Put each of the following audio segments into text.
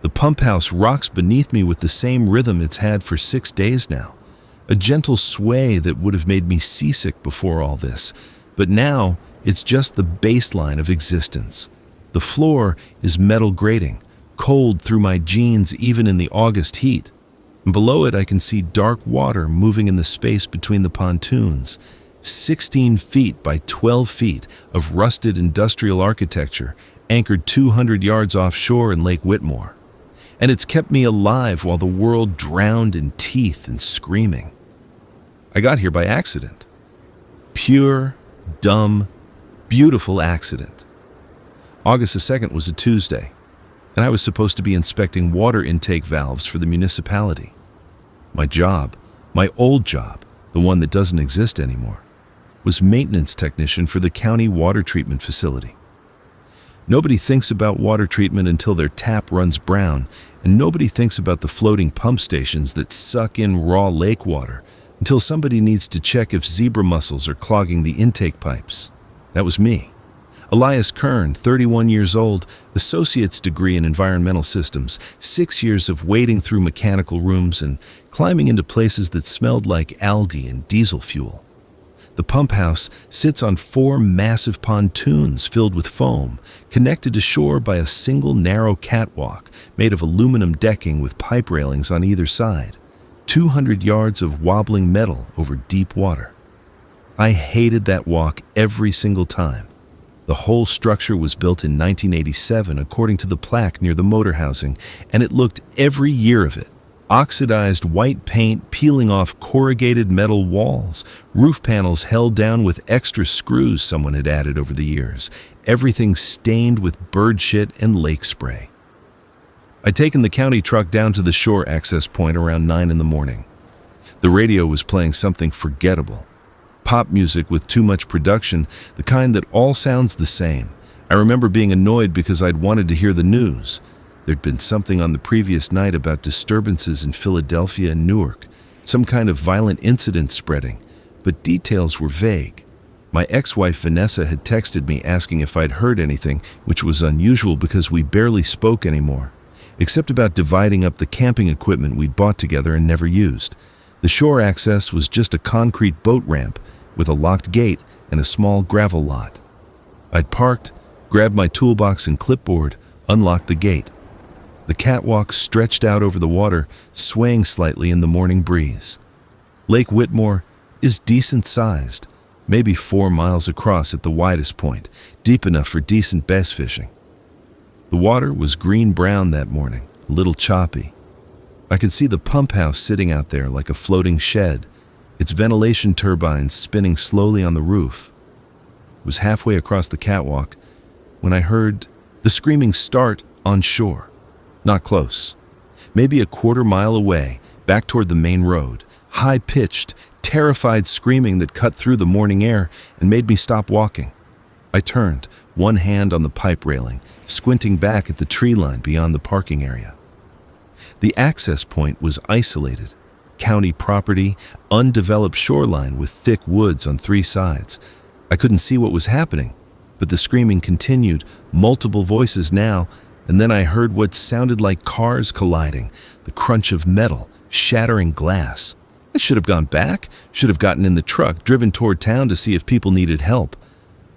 The pump house rocks beneath me with the same rhythm it's had for 6 days now. A gentle sway that would have made me seasick before all this, but now it's just the baseline of existence. The floor is metal grating, cold through my jeans even in the August heat. And below it I can see dark water moving in the space between the pontoons. 16 feet by 12 feet of rusted industrial architecture anchored 200 yards offshore in Lake Whitmore. And it's kept me alive while the world drowned in teeth and screaming. I got here by accident. Pure, dumb, beautiful accident. August the 2nd was a Tuesday, and I was supposed to be inspecting water intake valves for the municipality. My job, my old job, the one that doesn't exist anymore, was maintenance technician for the county water treatment facility. Nobody thinks about water treatment until their tap runs brown, and nobody thinks about the floating pump stations that suck in raw lake water until somebody needs to check if zebra mussels are clogging the intake pipes. That was me. Elias Kern, 31 years old, associate's degree in environmental systems, 6 years of wading through mechanical rooms and climbing into places that smelled like algae and diesel fuel. The pump house sits on 4 massive pontoons filled with foam, connected to shore by a single narrow catwalk made of aluminum decking with pipe railings on either side. 200 yards of wobbling metal over deep water. I hated that walk every single time. The whole structure was built in 1987 according to the plaque near the motor housing, and it looked every year of it. Oxidized white paint peeling off corrugated metal walls, roof panels held down with extra screws someone had added over the years, everything stained with bird shit and lake spray. I'd taken the county truck down to the shore access point around 9 in the morning. The radio was playing something forgettable. Pop music with too much production, the kind that all sounds the same. I remember being annoyed because I'd wanted to hear the news. There'd been something on the previous night about disturbances in Philadelphia and Newark, some kind of violent incident spreading, but details were vague. My ex-wife Vanessa had texted me asking if I'd heard anything, which was unusual because we barely spoke anymore, except about dividing up the camping equipment we'd bought together and never used. The shore access was just a concrete boat ramp with a locked gate and a small gravel lot. I'd parked, grabbed my toolbox and clipboard, unlocked the gate. The catwalk stretched out over the water, swaying slightly in the morning breeze. Lake Whitmore is decent-sized, maybe 4 miles across at the widest point, deep enough for decent bass fishing. The water was green-brown that morning, a little choppy. I could see the pump house sitting out there like a floating shed, its ventilation turbines spinning slowly on the roof. It was halfway across the catwalk when I heard the screaming start on shore. Not close. Maybe a quarter mile away, back toward the main road. High-pitched, terrified screaming that cut through the morning air and made me stop walking. I turned, one hand on the pipe railing, squinting back at the tree line beyond the parking area. The access point was isolated. County property, undeveloped shoreline with thick woods on 3 sides. I couldn't see what was happening, but the screaming continued, multiple voices now, and then I heard what sounded like cars colliding, the crunch of metal, shattering glass. I should have gone back, should have gotten in the truck, driven toward town to see if people needed help.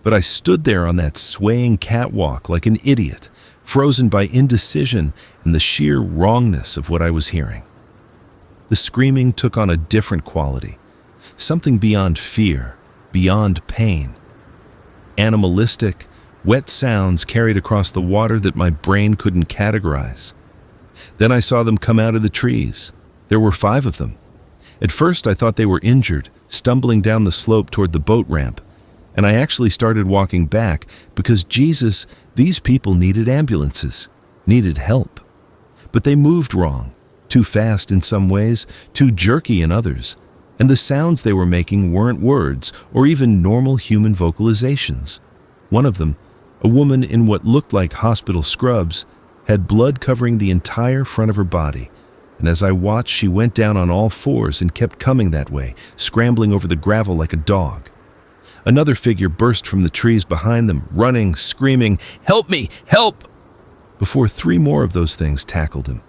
But I stood there on that swaying catwalk like an idiot, frozen by indecision and the sheer wrongness of what I was hearing. The screaming took on a different quality, something beyond fear, beyond pain. Animalistic, wet sounds carried across the water that my brain couldn't categorize. Then I saw them come out of the trees. There were 5 of them. At first I thought they were injured, stumbling down the slope toward the boat ramp, and I actually started walking back because, Jesus, these people needed ambulances, needed help. But they moved wrong, too fast in some ways, too jerky in others, and the sounds they were making weren't words or even normal human vocalizations. One of them, a woman in what looked like hospital scrubs, had blood covering the entire front of her body, and as I watched, she went down on all 4s and kept coming that way, scrambling over the gravel like a dog. Another figure burst from the trees behind them, running, screaming, "Help me! Help!" before 3 more of those things tackled him.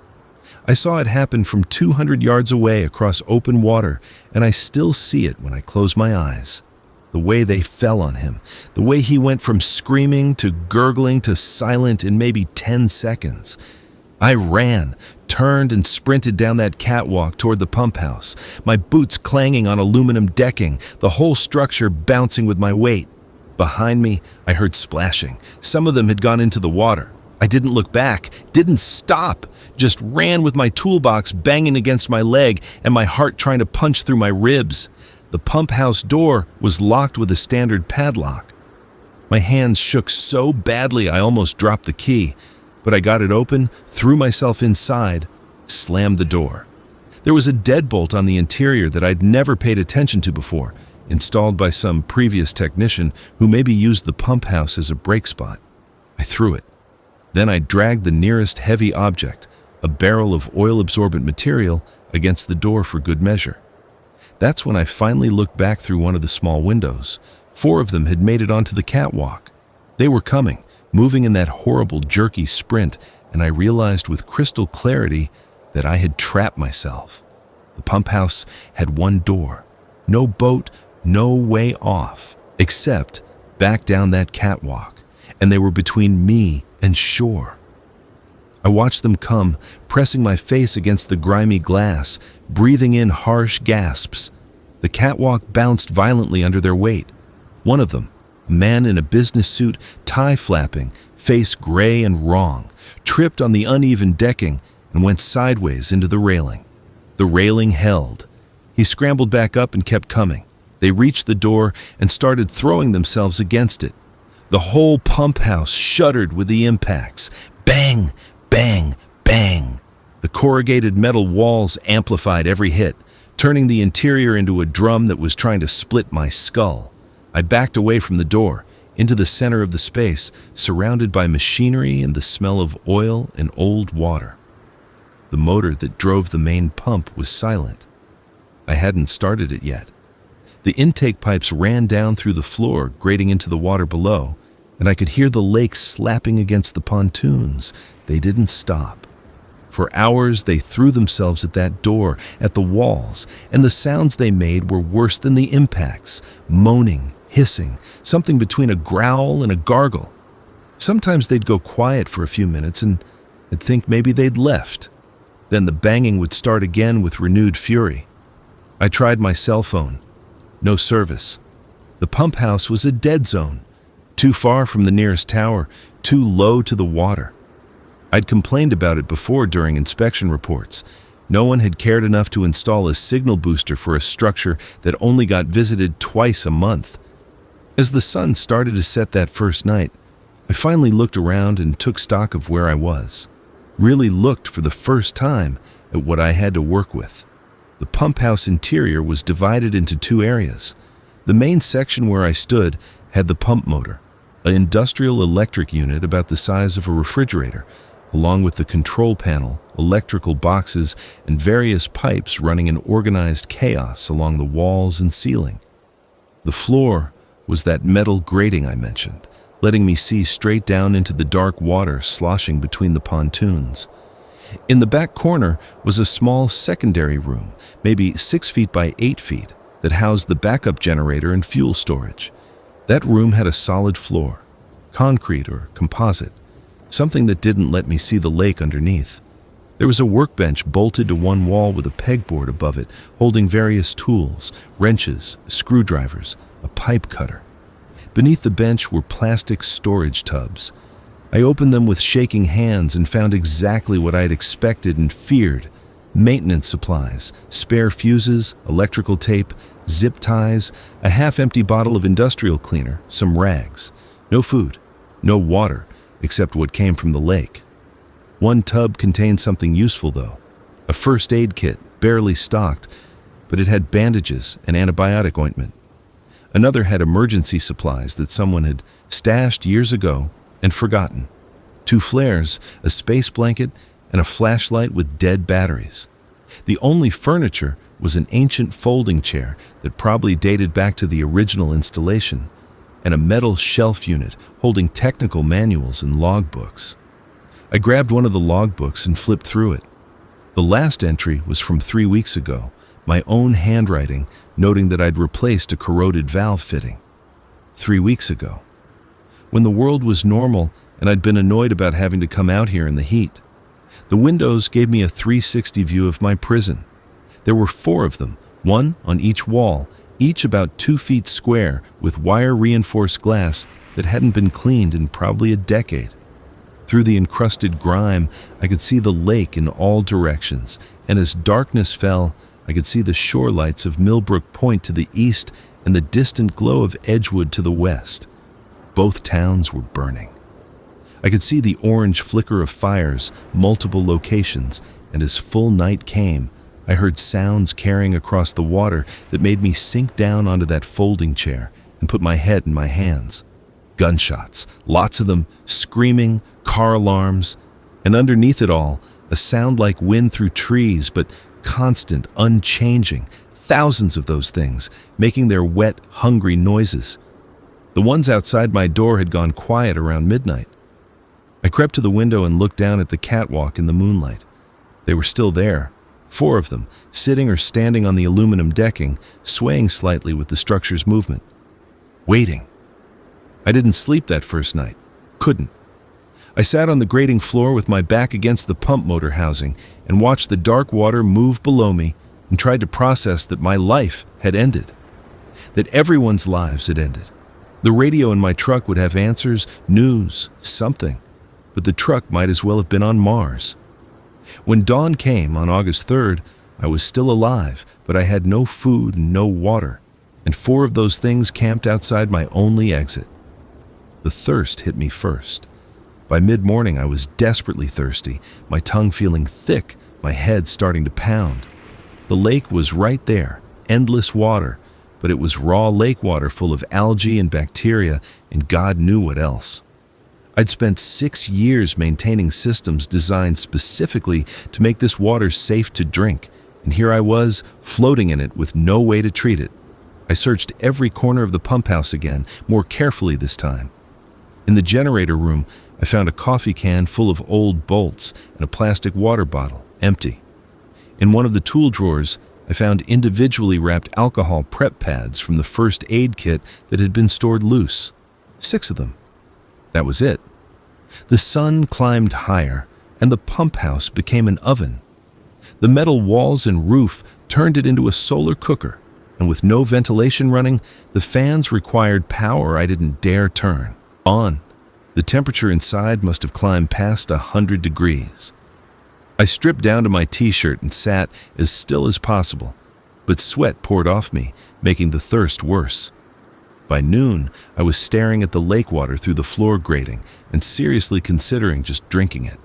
I saw it happen from 200 yards away across open water, and I still see it when I close my eyes. The way they fell on him, the way he went from screaming to gurgling to silent in maybe 10 seconds. I ran, turned, and sprinted down that catwalk toward the pump house, my boots clanging on aluminum decking, the whole structure bouncing with my weight. Behind me, I heard splashing. Some of them had gone into the water. I didn't look back, didn't stop, just ran with my toolbox banging against my leg and my heart trying to punch through my ribs. The pump house door was locked with a standard padlock. My hands shook so badly I almost dropped the key, but I got it open, threw myself inside, slammed the door. There was a deadbolt on the interior that I'd never paid attention to before, installed by some previous technician who maybe used the pump house as a break spot. I threw it. Then I dragged the nearest heavy object, a barrel of oil-absorbent material, against the door for good measure. That's when I finally looked back through one of the small windows. 4 of them had made it onto the catwalk. They were coming, moving in that horrible jerky sprint, and I realized with crystal clarity that I had trapped myself. The pump house had one door. No boat, no way off, except back down that catwalk, and they were between me and shore. I watched them come, pressing my face against the grimy glass, breathing in harsh gasps. The catwalk bounced violently under their weight. One of them, a man in a business suit, tie flapping, face gray and wrong, tripped on the uneven decking and went sideways into the railing. The railing held. He scrambled back up and kept coming. They reached the door and started throwing themselves against it. The whole pump house shuddered with the impacts. Bang, bang, bang. The corrugated metal walls amplified every hit, turning the interior into a drum that was trying to split my skull. I backed away from the door, into the center of the space, surrounded by machinery and the smell of oil and old water. The motor that drove the main pump was silent. I hadn't started it yet. The intake pipes ran down through the floor, grating into the water below, and I could hear the lake slapping against the pontoons. They didn't stop. For hours they threw themselves at that door, at the walls, and the sounds they made were worse than the impacts, moaning, hissing, something between a growl and a gargle. Sometimes they'd go quiet for a few minutes and I'd think maybe they'd left. Then the banging would start again with renewed fury. I tried my cell phone. No service. The pump house was a dead zone, too far from the nearest tower, too low to the water. I'd complained about it before during inspection reports. No one had cared enough to install a signal booster for a structure that only got visited twice a month. As the sun started to set that first night, I finally looked around and took stock of where I was. Really looked for the first time at what I had to work with. The pump house interior was divided into 2 areas. The main section where I stood had the pump motor, an industrial electric unit about the size of a refrigerator, along with the control panel, electrical boxes, and various pipes running in organized chaos along the walls and ceiling. The floor was that metal grating I mentioned, letting me see straight down into the dark water sloshing between the pontoons. In the back corner was a small secondary room, maybe 6 feet by 8 feet, that housed the backup generator and fuel storage. That room had a solid floor, concrete or composite, something that didn't let me see the lake underneath. There was a workbench bolted to one wall with a pegboard above it, holding various tools, wrenches, screwdrivers, a pipe cutter. Beneath the bench were plastic storage tubs. I opened them with shaking hands and found exactly what I had expected and feared: maintenance supplies, spare fuses, electrical tape, zip ties, a half-empty bottle of industrial cleaner, some rags. No food, no water, except what came from the lake. One tub contained something useful, though, a first aid kit, barely stocked, but it had bandages and antibiotic ointment. Another had emergency supplies that someone had stashed years ago and forgotten. 2 flares, a space blanket, and a flashlight with dead batteries. The only furniture was an ancient folding chair that probably dated back to the original installation, and a metal shelf unit holding technical manuals and logbooks. I grabbed one of the logbooks and flipped through it. The last entry was from 3 weeks ago, my own handwriting noting that I'd replaced a corroded valve fitting. 3 weeks ago, when the world was normal and I'd been annoyed about having to come out here in the heat. The windows gave me a 360 view of my prison. There were 4 of them, one on each wall, each about 2 feet square with wire-reinforced glass that hadn't been cleaned in probably a decade. Through the encrusted grime, I could see the lake in all directions, and as darkness fell, I could see the shore lights of Millbrook Point to the east and the distant glow of Edgewood to the west. Both towns were burning. I could see the orange flicker of fires, multiple locations, and as full night came, I heard sounds carrying across the water that made me sink down onto that folding chair and put my head in my hands. Gunshots, lots of them, screaming, car alarms, and underneath it all, a sound like wind through trees, but constant, unchanging, thousands of those things, making their wet, hungry noises. The ones outside my door had gone quiet around midnight. I crept to the window and looked down at the catwalk in the moonlight. They were still there, 4 of them, sitting or standing on the aluminum decking, swaying slightly with the structure's movement. Waiting. I didn't sleep that first night. Couldn't. I sat on the grating floor with my back against the pump motor housing and watched the dark water move below me and tried to process that my life had ended. That everyone's lives had ended. The radio in my truck would have answers, news, something. But the truck might as well have been on Mars. When dawn came on August 3rd, I was still alive, but I had no food and no water, and 4 of those things camped outside my only exit. The thirst hit me first. By mid-morning, I was desperately thirsty, my tongue feeling thick, my head starting to pound. The lake was right there, endless water, but it was raw lake water full of algae and bacteria, and God knew what else. I'd spent 6 years maintaining systems designed specifically to make this water safe to drink, and here I was, floating in it with no way to treat it. I searched every corner of the pump house again, more carefully this time. In the generator room, I found a coffee can full of old bolts and a plastic water bottle, empty. In one of the tool drawers, I found individually wrapped alcohol prep pads from the first aid kit that had been stored loose. 6 of them. That was it. The sun climbed higher, and the pump house became an oven. The metal walls and roof turned it into a solar cooker, and with no ventilation running, the fans required power I didn't dare turn on. The temperature inside must have climbed past 100 degrees. I stripped down to my t-shirt and sat as still as possible, but sweat poured off me, making the thirst worse. By noon, I was staring at the lake water through the floor grating and seriously considering just drinking it.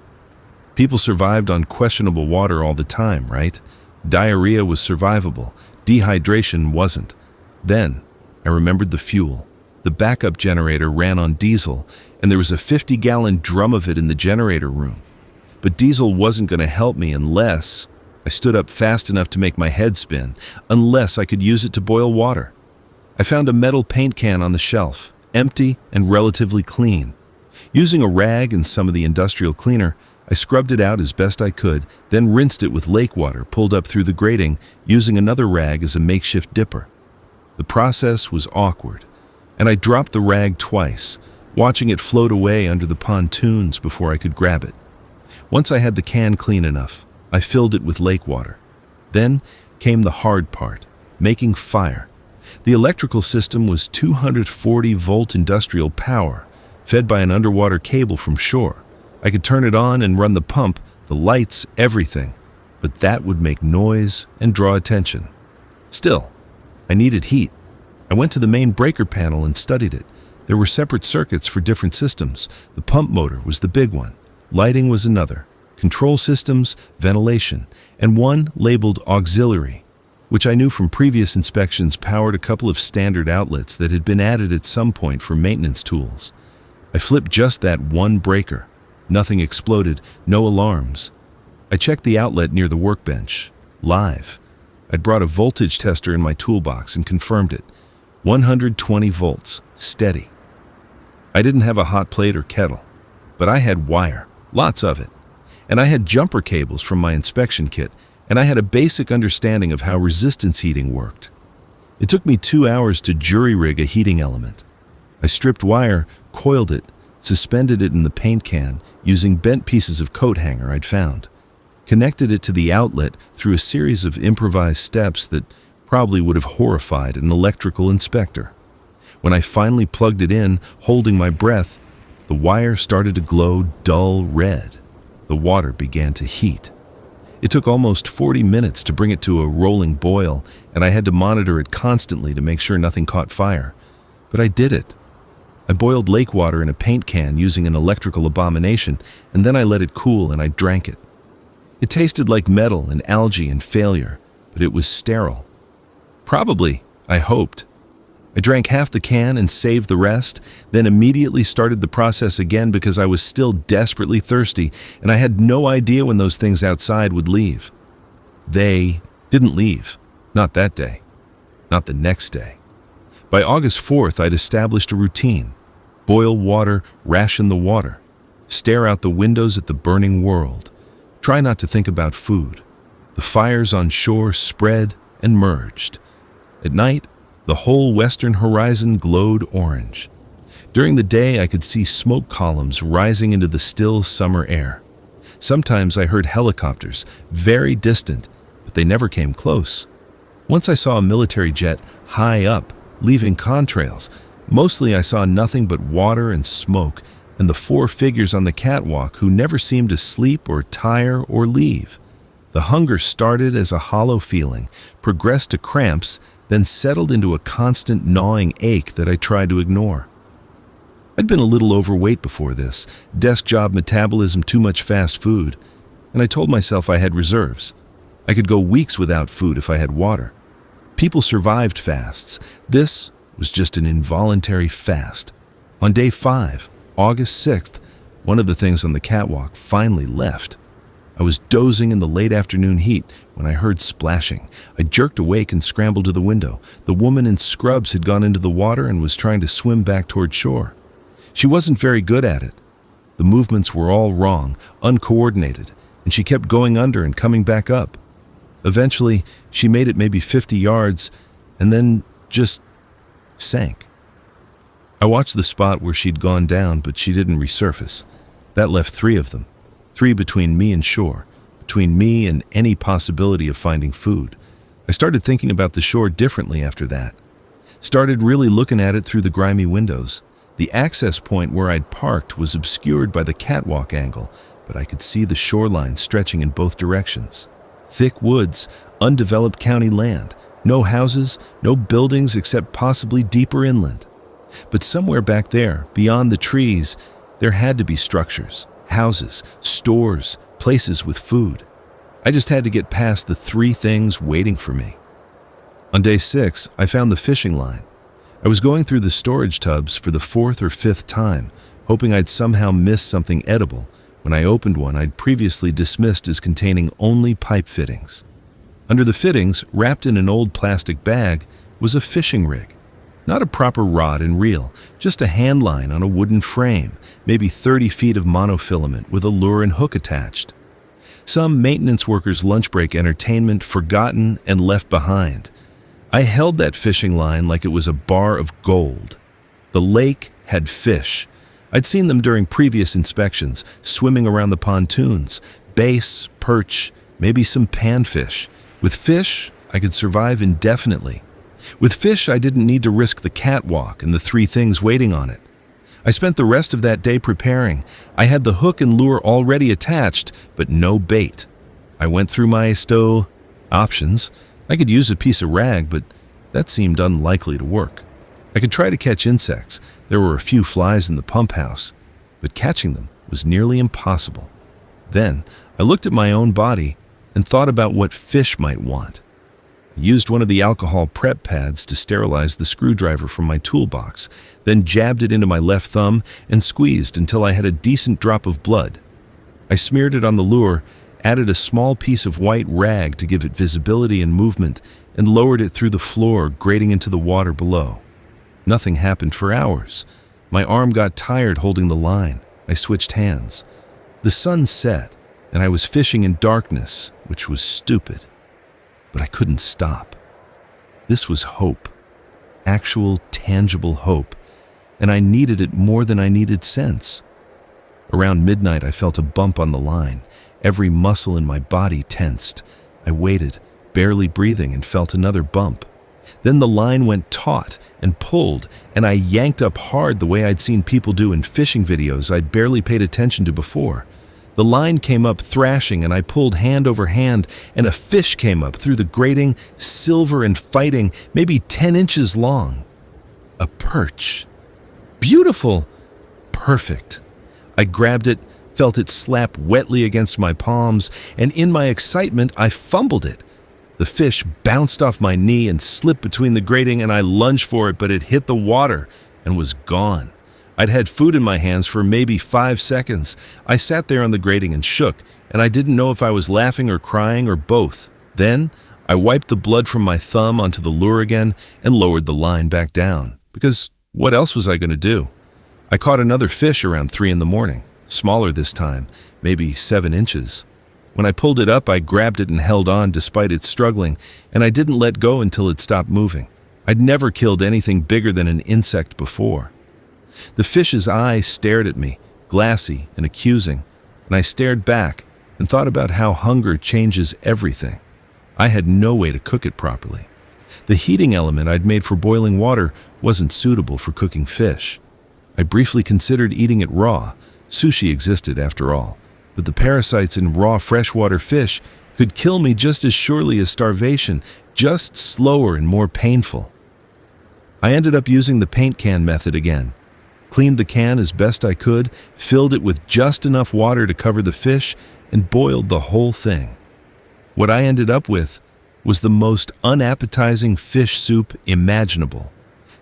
People survived on questionable water all the time, right? Diarrhea was survivable, dehydration wasn't. Then, I remembered the fuel. The backup generator ran on diesel, and there was a 50-gallon drum of it in the generator room. But diesel wasn't going to help me unless I stood up fast enough to make my head spin, unless I could use it to boil water. I found a metal paint can on the shelf, empty and relatively clean. Using a rag and some of the industrial cleaner, I scrubbed it out as best I could, then rinsed it with lake water pulled up through the grating, using another rag as a makeshift dipper. The process was awkward, and I dropped the rag twice, watching it float away under the pontoons before I could grab it. Once I had the can clean enough, I filled it with lake water. Then came the hard part, making fire. The electrical system was 240-volt industrial power, fed by an underwater cable from shore. I could turn it on and run the pump, the lights, everything, but that would make noise and draw attention. Still, I needed heat. I went to the main breaker panel and studied it. There were separate circuits for different systems. The pump motor was the big one. Lighting was another. Control systems, ventilation, and one labeled auxiliary, which I knew from previous inspections powered a couple of standard outlets that had been added at some point for maintenance tools. I flipped just that one breaker. Nothing exploded, no alarms. I checked the outlet near the workbench. Live. I'd brought a voltage tester in my toolbox and confirmed it. 120 volts, steady. I didn't have a hot plate or kettle, but I had wire. lots of it. And I had jumper cables from my inspection kit, and I had a basic understanding of how resistance heating worked. It took me 2 hours to jury-rig a heating element. I stripped wire, coiled it, suspended it in the paint can using bent pieces of coat hanger I'd found, connected it to the outlet through a series of improvised steps that probably would have horrified an electrical inspector. When I finally plugged it in, holding my breath, the wire started to glow dull red. The water began to heat. It took almost 40 minutes to bring it to a rolling boil, and I had to monitor it constantly to make sure nothing caught fire. But I did it. I boiled lake water in a paint can using an electrical abomination, and then I let it cool and I drank it. It tasted like metal and algae and failure, but it was sterile. Probably, I hoped. I drank half the can and saved the rest, then immediately started the process again because I was still desperately thirsty, and I had no idea when those things outside would leave. They didn't leave. Not that day. Not the next day. By August 4th, I'd established a routine. Boil water, ration the water. Stare out the windows at the burning world. Try not to think about food. The fires on shore spread and merged. At night, the whole western horizon glowed orange. During the day, I could see smoke columns rising into the still summer air. Sometimes I heard helicopters, very distant, but they never came close. Once I saw a military jet high up, leaving contrails. Mostly I saw nothing but water and smoke, and the 4 figures on the catwalk who never seemed to sleep or tire or leave. The hunger started as a hollow feeling, progressed to cramps, then settled into a constant gnawing ache that I tried to ignore. I'd been a little overweight before this, desk job metabolism, too much fast food, and I told myself I had reserves. I could go weeks without food if I had water. People survived fasts. This was just an involuntary fast. On day 5, August 6th, one of the things on the catwalk finally left. I was dozing in the late afternoon heat when I heard splashing. I jerked awake and scrambled to the window. The woman in scrubs had gone into the water and was trying to swim back toward shore. She wasn't very good at it. The movements were all wrong, uncoordinated, and she kept going under and coming back up. Eventually, she made it maybe 50 yards and then just sank. I watched the spot where she'd gone down, but she didn't resurface. That left 3 of them. 3 between me and shore, between me and any possibility of finding food. I started thinking about the shore differently after that. Started really looking at it through the grimy windows. The access point where I'd parked was obscured by the catwalk angle, but I could see the shoreline stretching in both directions. Thick woods, undeveloped county land, no houses, no buildings except possibly deeper inland. But somewhere back there, beyond the trees, there had to be structures. Houses, stores, places with food. I just had to get past the 3 things waiting for me. On day 6, I found the fishing line. I was going through the storage tubs for the 4th or 5th time, hoping I'd somehow miss something edible, when I opened one I'd previously dismissed as containing only pipe fittings. Under the fittings, wrapped in an old plastic bag, was a fishing rig. Not a proper rod and reel, just a hand line on a wooden frame, maybe 30 feet of monofilament with a lure and hook attached. Some maintenance worker's lunch break entertainment forgotten and left behind. I held that fishing line like it was a bar of gold. The lake had fish. I'd seen them during previous inspections, swimming around the pontoons, bass, perch, maybe some panfish. With fish, I could survive indefinitely. With fish, I didn't need to risk the catwalk and the 3 things waiting on it. I spent the rest of that day preparing. I had the hook and lure already attached, but no bait. I went through my options. I could use a piece of rag, but that seemed unlikely to work. I could try to catch insects. There were a few flies in the pump house, but catching them was nearly impossible. Then I looked at my own body and thought about what fish might want. I used one of the alcohol prep pads to sterilize the screwdriver from my toolbox, then jabbed it into my left thumb and squeezed until I had a decent drop of blood. I smeared it on the lure, added a small piece of white rag to give it visibility and movement, and lowered it through the floor, grating into the water below. Nothing happened for hours. My arm got tired holding the line. I switched hands. The sun set, and I was fishing in darkness, which was stupid. But I couldn't stop. This was hope. Actual, tangible hope. And I needed it more than I needed sense. Around midnight, I felt a bump on the line. Every muscle in my body tensed. I waited, barely breathing, and felt another bump. Then the line went taut and pulled, and I yanked up hard the way I'd seen people do in fishing videos I'd barely paid attention to before. The line came up thrashing, and I pulled hand over hand, and a fish came up through the grating, silver and fighting, maybe 10 inches long. A perch. Beautiful. Perfect. I grabbed it, felt it slap wetly against my palms, and in my excitement, I fumbled it. The fish bounced off my knee and slipped between the grating, and I lunged for it, but it hit the water and was gone. I'd had food in my hands for maybe 5 seconds. I sat there on the grating and shook, and I didn't know if I was laughing or crying or both. Then, I wiped the blood from my thumb onto the lure again and lowered the line back down, because what else was I going to do? I caught another fish around 3 in the morning, smaller this time, maybe 7 inches. When I pulled it up, I grabbed it and held on despite it struggling, and I didn't let go until it stopped moving. I'd never killed anything bigger than an insect before. The fish's eye stared at me, glassy and accusing, and I stared back and thought about how hunger changes everything. I had no way to cook it properly. The heating element I'd made for boiling water wasn't suitable for cooking fish. I briefly considered eating it raw. Sushi existed after all, but the parasites in raw freshwater fish could kill me just as surely as starvation, just slower and more painful. I ended up using the paint can method again. Cleaned the can as best I could, filled it with just enough water to cover the fish, and boiled the whole thing. What I ended up with was the most unappetizing fish soup imaginable.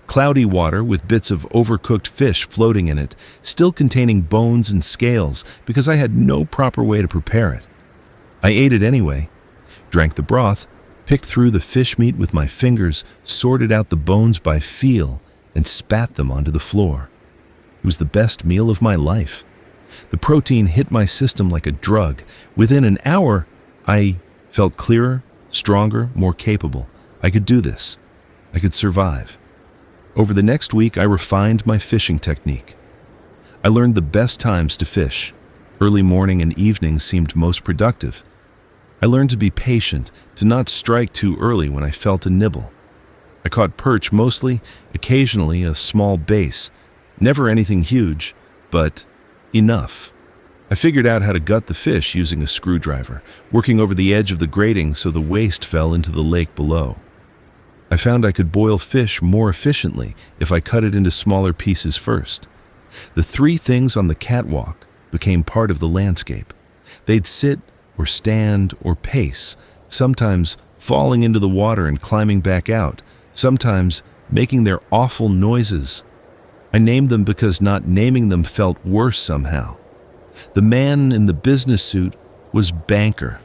Cloudy water with bits of overcooked fish floating in it, still containing bones and scales because I had no proper way to prepare it. I ate it anyway, drank the broth, picked through the fish meat with my fingers, sorted out the bones by feel, and spat them onto the floor. It was the best meal of my life. The protein hit my system like a drug. Within an hour, I felt clearer, stronger, more capable. I could do this. I could survive. Over the next week, I refined my fishing technique. I learned the best times to fish. Early morning and evening seemed most productive. I learned to be patient, to not strike too early when I felt a nibble. I caught perch mostly, occasionally a small bass. Never anything huge, but enough. I figured out how to gut the fish using a screwdriver, working over the edge of the grating so the waste fell into the lake below. I found I could boil fish more efficiently if I cut it into smaller pieces first. The 3 things on the catwalk became part of the landscape. They'd sit or stand or pace, sometimes falling into the water and climbing back out, sometimes making their awful noises. I named them because not naming them felt worse somehow. The man in the business suit was banker.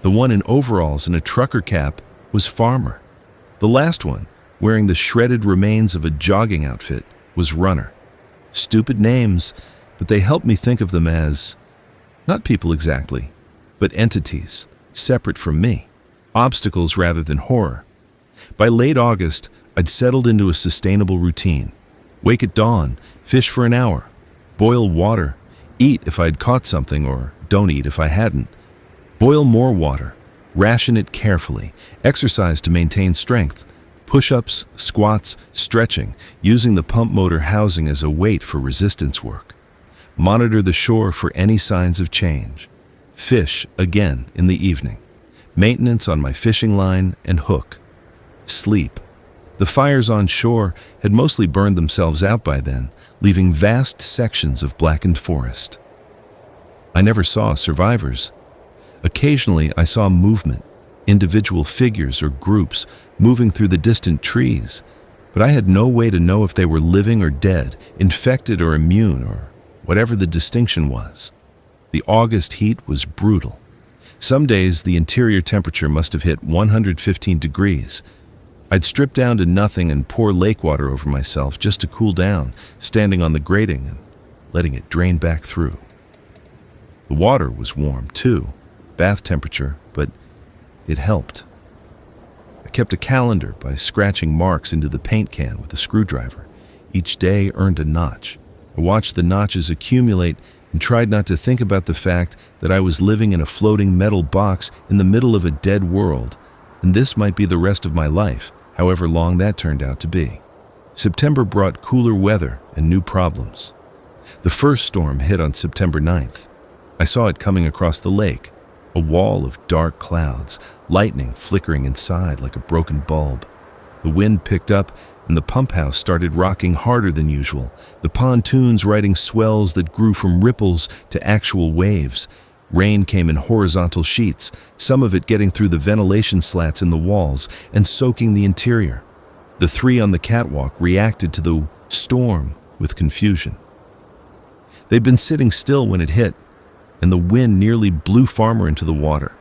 The one in overalls and a trucker cap was farmer. The last one, wearing the shredded remains of a jogging outfit, was runner. Stupid names, but they helped me think of them as, not people exactly, but entities, separate from me, obstacles rather than horror. By late August, I'd settled into a sustainable routine. Wake at dawn, fish for an hour, boil water, eat if I'd caught something or don't eat if I hadn't. Boil more water, ration it carefully, exercise to maintain strength, push-ups, squats, stretching, using the pump motor housing as a weight for resistance work. Monitor the shore for any signs of change. Fish again in the evening. Maintenance on my fishing line and hook. Sleep. The fires on shore had mostly burned themselves out by then, leaving vast sections of blackened forest. I never saw survivors. Occasionally, I saw movement, individual figures or groups moving through the distant trees, but I had no way to know if they were living or dead, infected or immune, or whatever the distinction was. The August heat was brutal. Some days, the interior temperature must have hit 115 degrees. I'd strip down to nothing and pour lake water over myself just to cool down, standing on the grating and letting it drain back through. The water was warm, too, bath temperature, but it helped. I kept a calendar by scratching marks into the paint can with a screwdriver. Each day earned a notch. I watched the notches accumulate and tried not to think about the fact that I was living in a floating metal box in the middle of a dead world, and this might be the rest of my life, however long that turned out to be. September brought cooler weather and new problems. The first storm hit on September 9th. I saw it coming across the lake, a wall of dark clouds, lightning flickering inside like a broken bulb. The wind picked up and the pump house started rocking harder than usual, the pontoons riding swells that grew from ripples to actual waves. Rain came in horizontal sheets, some of it getting through the ventilation slats in the walls and soaking the interior. The three on the catwalk reacted to the storm with confusion. They'd been sitting still when it hit, and the wind nearly blew Farmer into the water.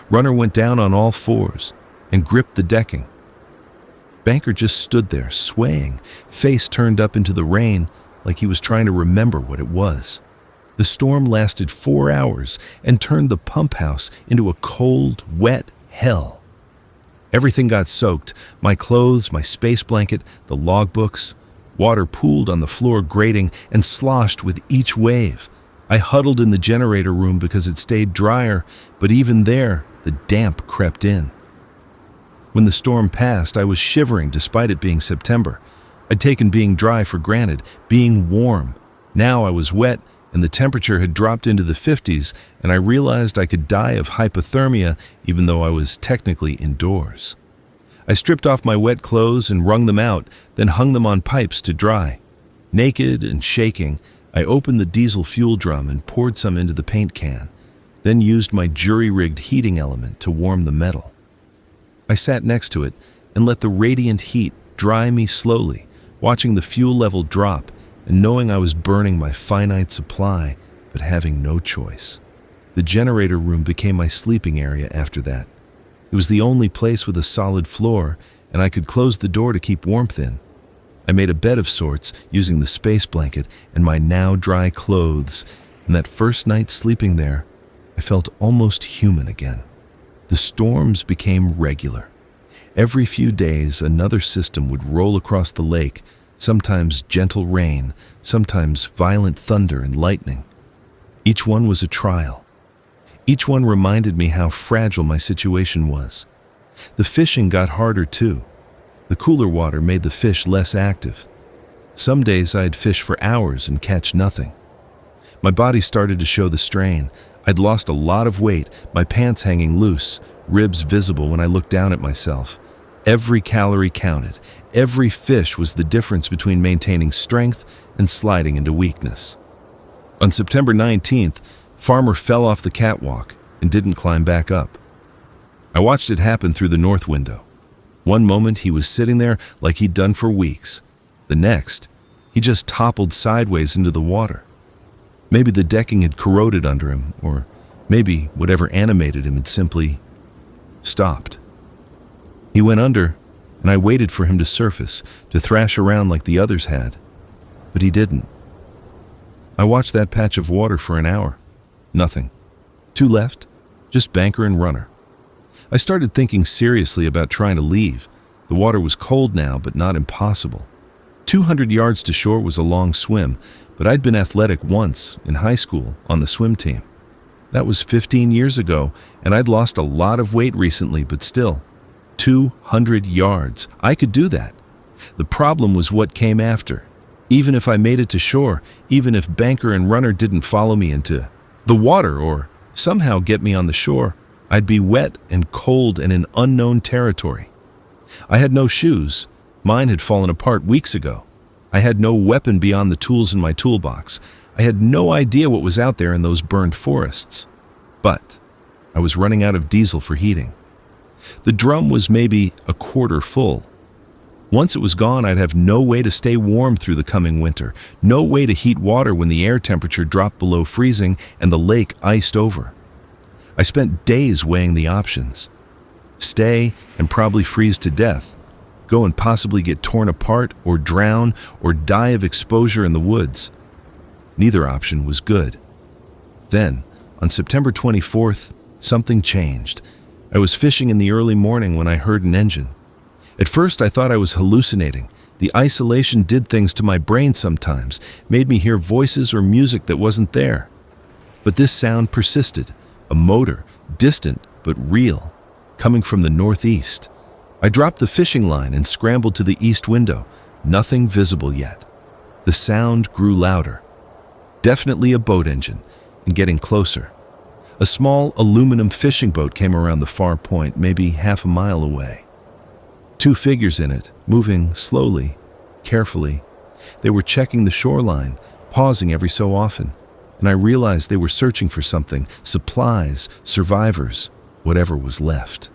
Runner went down on all fours and gripped the decking. Banker just stood there, swaying, face turned up into the rain like he was trying to remember what it was. The storm lasted 4 hours and turned the pump house into a cold, wet hell. Everything got soaked, my clothes, my space blanket, the logbooks. Water pooled on the floor grating and sloshed with each wave. I huddled in the generator room because it stayed drier, but even there, the damp crept in. When the storm passed, I was shivering despite it being September. I'd taken being dry for granted, being warm. Now I was wet, and the temperature had dropped into the 50s, and I realized I could die of hypothermia even though I was technically indoors. I stripped off my wet clothes and wrung them out, then hung them on pipes to dry. Naked and shaking, I opened the diesel fuel drum and poured some into the paint can, then used my jury-rigged heating element to warm the metal. I sat next to it and let the radiant heat dry me slowly, watching the fuel level drop and knowing I was burning my finite supply, but having no choice. The generator room became my sleeping area after that. It was the only place with a solid floor, and I could close the door to keep warmth in. I made a bed of sorts using the space blanket and my now dry clothes, and that first night sleeping there, I felt almost human again. The storms became regular. Every few days, another system would roll across the lake, sometimes gentle rain, sometimes violent thunder and lightning. Each one was a trial. Each one reminded me how fragile my situation was. The fishing got harder too. The cooler water made the fish less active. Some days I'd fish for hours and catch nothing. My body started to show the strain. I'd lost a lot of weight, my pants hanging loose, ribs visible when I looked down at myself. Every calorie counted. Every fish was the difference between maintaining strength and sliding into weakness. On September 19th, Farmer fell off the catwalk and didn't climb back up. I watched it happen through the north window. One moment he was sitting there like he'd done for weeks. The next, he just toppled sideways into the water. Maybe the decking had corroded under him, or maybe whatever animated him had simply stopped. He went under, and I waited for him to surface, to thrash around like the others had. But he didn't. I watched that patch of water for an hour. Nothing. Two left, just Banker and Runner. I started thinking seriously about trying to leave. The water was cold now, but not impossible. 200 yards to shore was a long swim, but I'd been athletic once, in high school, on the swim team. That was 15 years ago, and I'd lost a lot of weight recently, but still, 200 yards. I could do that. The problem was what came after. Even if I made it to shore, even if Banker and Runner didn't follow me into the water or somehow get me on the shore, I'd be wet and cold and in unknown territory. I had no shoes. Mine had fallen apart weeks ago. I had no weapon beyond the tools in my toolbox. I had no idea what was out there in those burned forests. But I was running out of diesel for heating. The drum was maybe a quarter full. Once it was gone, I'd have no way to stay warm through the coming winter, no way to heat water when the air temperature dropped below freezing and the lake iced over. I spent days weighing the options. Stay and probably freeze to death. Go and possibly get torn apart or drown or die of exposure in the woods. Neither option was good. Then, on September 24th, something changed. I was fishing in the early morning when I heard an engine. At first, I thought I was hallucinating. The isolation did things to my brain sometimes, made me hear voices or music that wasn't there. But this sound persisted, a motor, distant but real, coming from the northeast. I dropped the fishing line and scrambled to the east window. Nothing visible yet. The sound grew louder. Definitely a boat engine, and getting closer. A small aluminum fishing boat came around the far point, maybe half a mile away. 2 figures in it, moving slowly, carefully. They were checking the shoreline, pausing every so often, and I realized they were searching for something, supplies, survivors, whatever was left.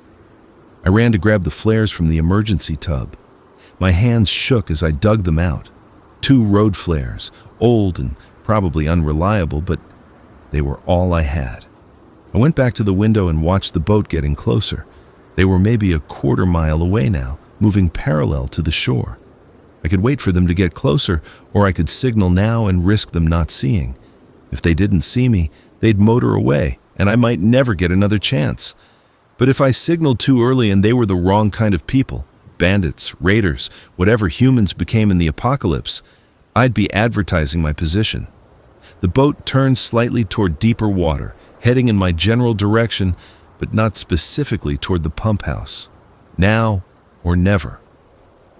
I ran to grab the flares from the emergency tub. My hands shook as I dug them out. 2 road flares, old and probably unreliable, but they were all I had. I went back to the window and watched the boat getting closer. They were maybe a quarter mile away now, moving parallel to the shore. I could wait for them to get closer, or I could signal now and risk them not seeing. If they didn't see me, they'd motor away, and I might never get another chance. But if I signaled too early and they were the wrong kind of people, bandits, raiders, whatever humans became in the apocalypse, I'd be advertising my position. The boat turned slightly toward deeper water, heading in my general direction, but not specifically toward the pump house. Now or never.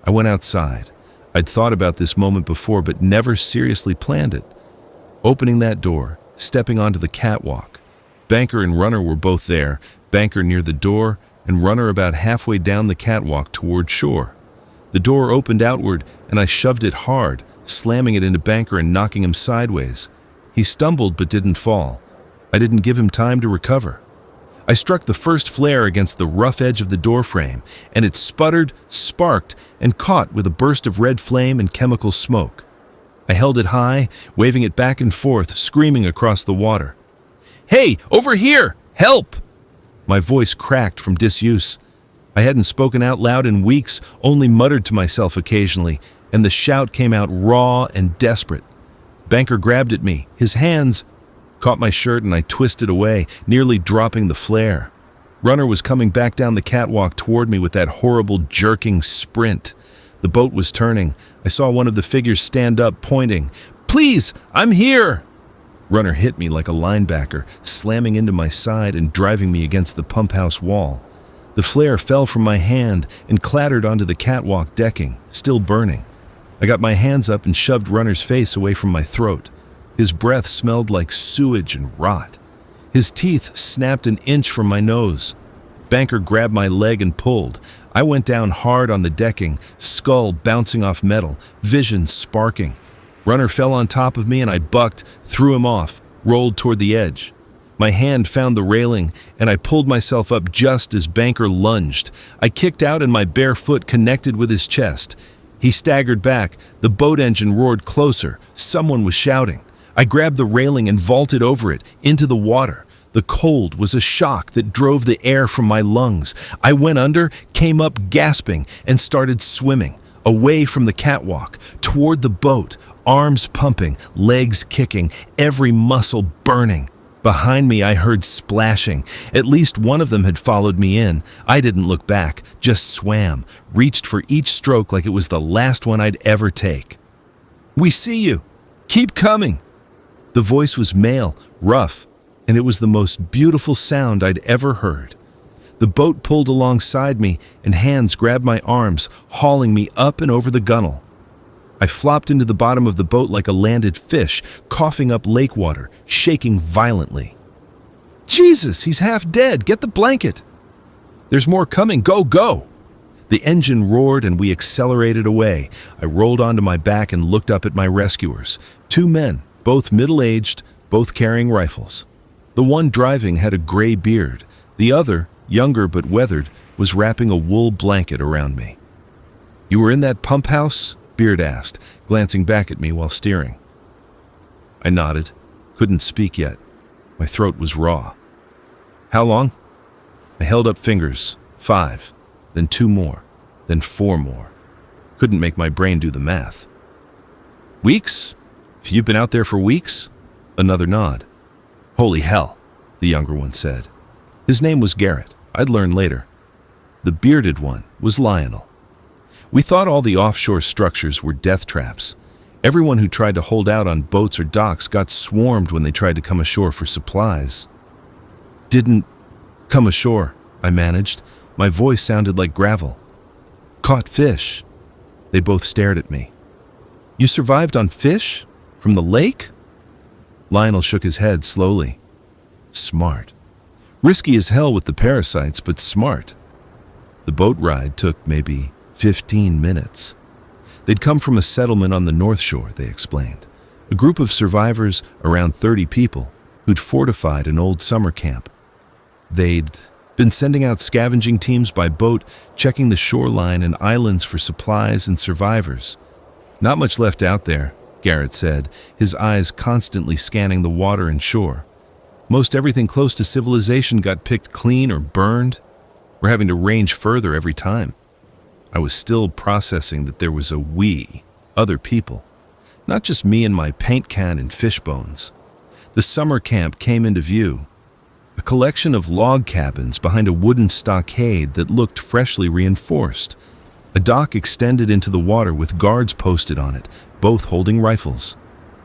I went outside. I'd thought about this moment before, but never seriously planned it. Opening that door, stepping onto the catwalk. Banker and Runner were both there, Banker near the door, and Runner about halfway down the catwalk toward shore. The door opened outward, and I shoved it hard, slamming it into Banker and knocking him sideways. He stumbled but didn't fall. I didn't give him time to recover. I struck the first flare against the rough edge of the doorframe, and it sputtered, sparked, and caught with a burst of red flame and chemical smoke. I held it high, waving it back and forth, screaming across the water. "Hey, over here! Help!" My voice cracked from disuse. I hadn't spoken out loud in weeks, only muttered to myself occasionally, and the shout came out raw and desperate. Banker grabbed at me, his hands caught my shirt, and I twisted away, nearly dropping the flare. Runner was coming back down the catwalk toward me with that horrible jerking sprint. The boat was turning. I saw one of the figures stand up, pointing. "Please, I'm here!" Runner hit me like a linebacker, slamming into my side and driving me against the pump house wall. The flare fell from my hand and clattered onto the catwalk decking, still burning. I got my hands up and shoved Runner's face away from my throat. His breath smelled like sewage and rot. His teeth snapped an inch from my nose. Banker grabbed my leg and pulled. I went down hard on the decking, skull bouncing off metal, vision sparking. Runner fell on top of me and I bucked, threw him off, rolled toward the edge. My hand found the railing and I pulled myself up just as Banker lunged. I kicked out and my bare foot connected with his chest. He staggered back. The boat engine roared closer. Someone was shouting. I grabbed the railing and vaulted over it, into the water. The cold was a shock that drove the air from my lungs. I went under, came up gasping, and started swimming, away from the catwalk, toward the boat, arms pumping, legs kicking, every muscle burning. Behind me I heard splashing. At least one of them had followed me in. I didn't look back, just swam, reached for each stroke like it was the last one I'd ever take. "We see you. Keep coming." The voice was male, rough, and it was the most beautiful sound I'd ever heard. The boat pulled alongside me, and hands grabbed my arms, hauling me up and over the gunnel. I flopped into the bottom of the boat like a landed fish, coughing up lake water, shaking violently. "Jesus, he's half dead! Get the blanket!" "There's more coming! Go, go!" The engine roared and we accelerated away. I rolled onto my back and looked up at my rescuers. 2 men, both middle-aged, both carrying rifles. The one driving had a gray beard. The other, younger but weathered, was wrapping a wool blanket around me. "You were in that pump house?" Beard asked, glancing back at me while steering. I nodded, couldn't speak yet. My throat was raw. "How long?" I held up fingers. 5, then 2 more, then 4 more. Couldn't make my brain do the math. "Weeks? You've been out there for weeks?" Another nod. Holy hell, the younger one said. His name was Garrett. I'd learn later. The bearded one was Lionel. We thought all the offshore structures were death traps. Everyone who tried to hold out on boats or docks got swarmed when they tried to come ashore for supplies. Didn't come ashore, I managed. My voice sounded like gravel. Caught fish. They both stared at me. You survived on fish? From the lake? Lionel shook his head slowly. Smart. Risky as hell with the parasites, but smart. The boat ride took maybe 15 minutes. They'd come from a settlement on the North Shore, they explained. A group of survivors, around 30 people, who'd fortified an old summer camp. They'd been sending out scavenging teams by boat, checking the shoreline and islands for supplies and survivors. Not much left out there, Garrett said, his eyes constantly scanning the water and shore. Most everything close to civilization got picked clean or burned. We're having to range further every time. I was still processing that there was a we, other people. Not just me and my paint can and fish bones. The summer camp came into view. A collection of log cabins behind a wooden stockade that looked freshly reinforced. A dock extended into the water with guards posted on it, both holding rifles.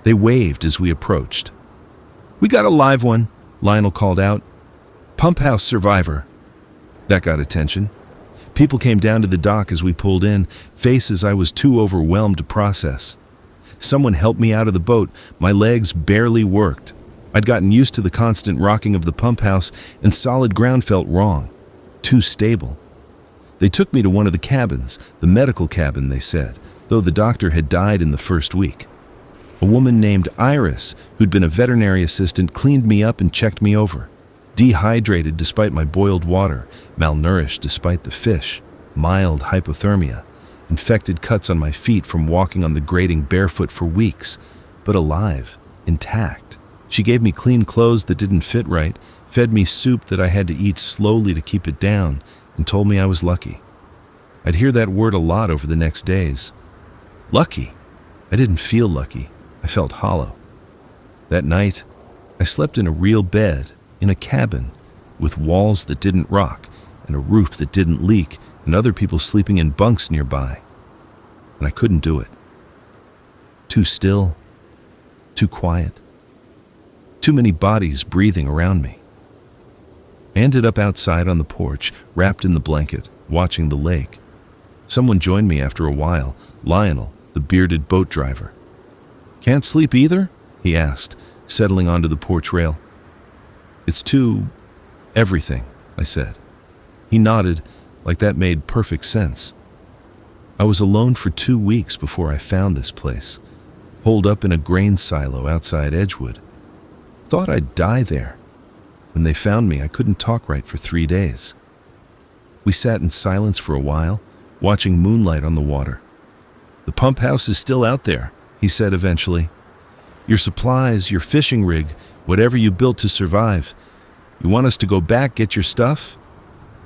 They waved as we approached. We got a live one, Lionel called out. Pump house survivor. That got attention. People came down to the dock as we pulled in, faces I was too overwhelmed to process. Someone helped me out of the boat. My legs barely worked. I'd gotten used to the constant rocking of the pump house, and solid ground felt wrong. Too stable. They took me to one of the cabins, the medical cabin, they said, though the doctor had died in the first week. A woman named Iris, who'd been a veterinary assistant, cleaned me up and checked me over. Dehydrated despite my boiled water, malnourished despite the fish, mild hypothermia, infected cuts on my feet from walking on the grating barefoot for weeks, but alive, intact. She gave me clean clothes that didn't fit right, fed me soup that I had to eat slowly to keep it down, and told me I was lucky. I'd hear that word a lot over the next days. Lucky. I didn't feel lucky. I felt hollow. That night, I slept in a real bed, in a cabin, with walls that didn't rock, and a roof that didn't leak, and other people sleeping in bunks nearby. And I couldn't do it. Too still, too quiet. Too many bodies breathing around me. I ended up outside on the porch, wrapped in the blanket, watching the lake. Someone joined me after a while, Lionel, the bearded boat driver. Can't sleep either? He asked, settling onto the porch rail. It's too everything, I said. He nodded, like that made perfect sense. I was alone for 2 weeks before I found this place, holed up in a grain silo outside Edgewood. Thought I'd die there. When they found me, I couldn't talk right for 3 days. We sat in silence for a while, watching moonlight on the water. The pump house is still out there, he said eventually. Your supplies, your fishing rig, whatever you built to survive. You want us to go back, get your stuff?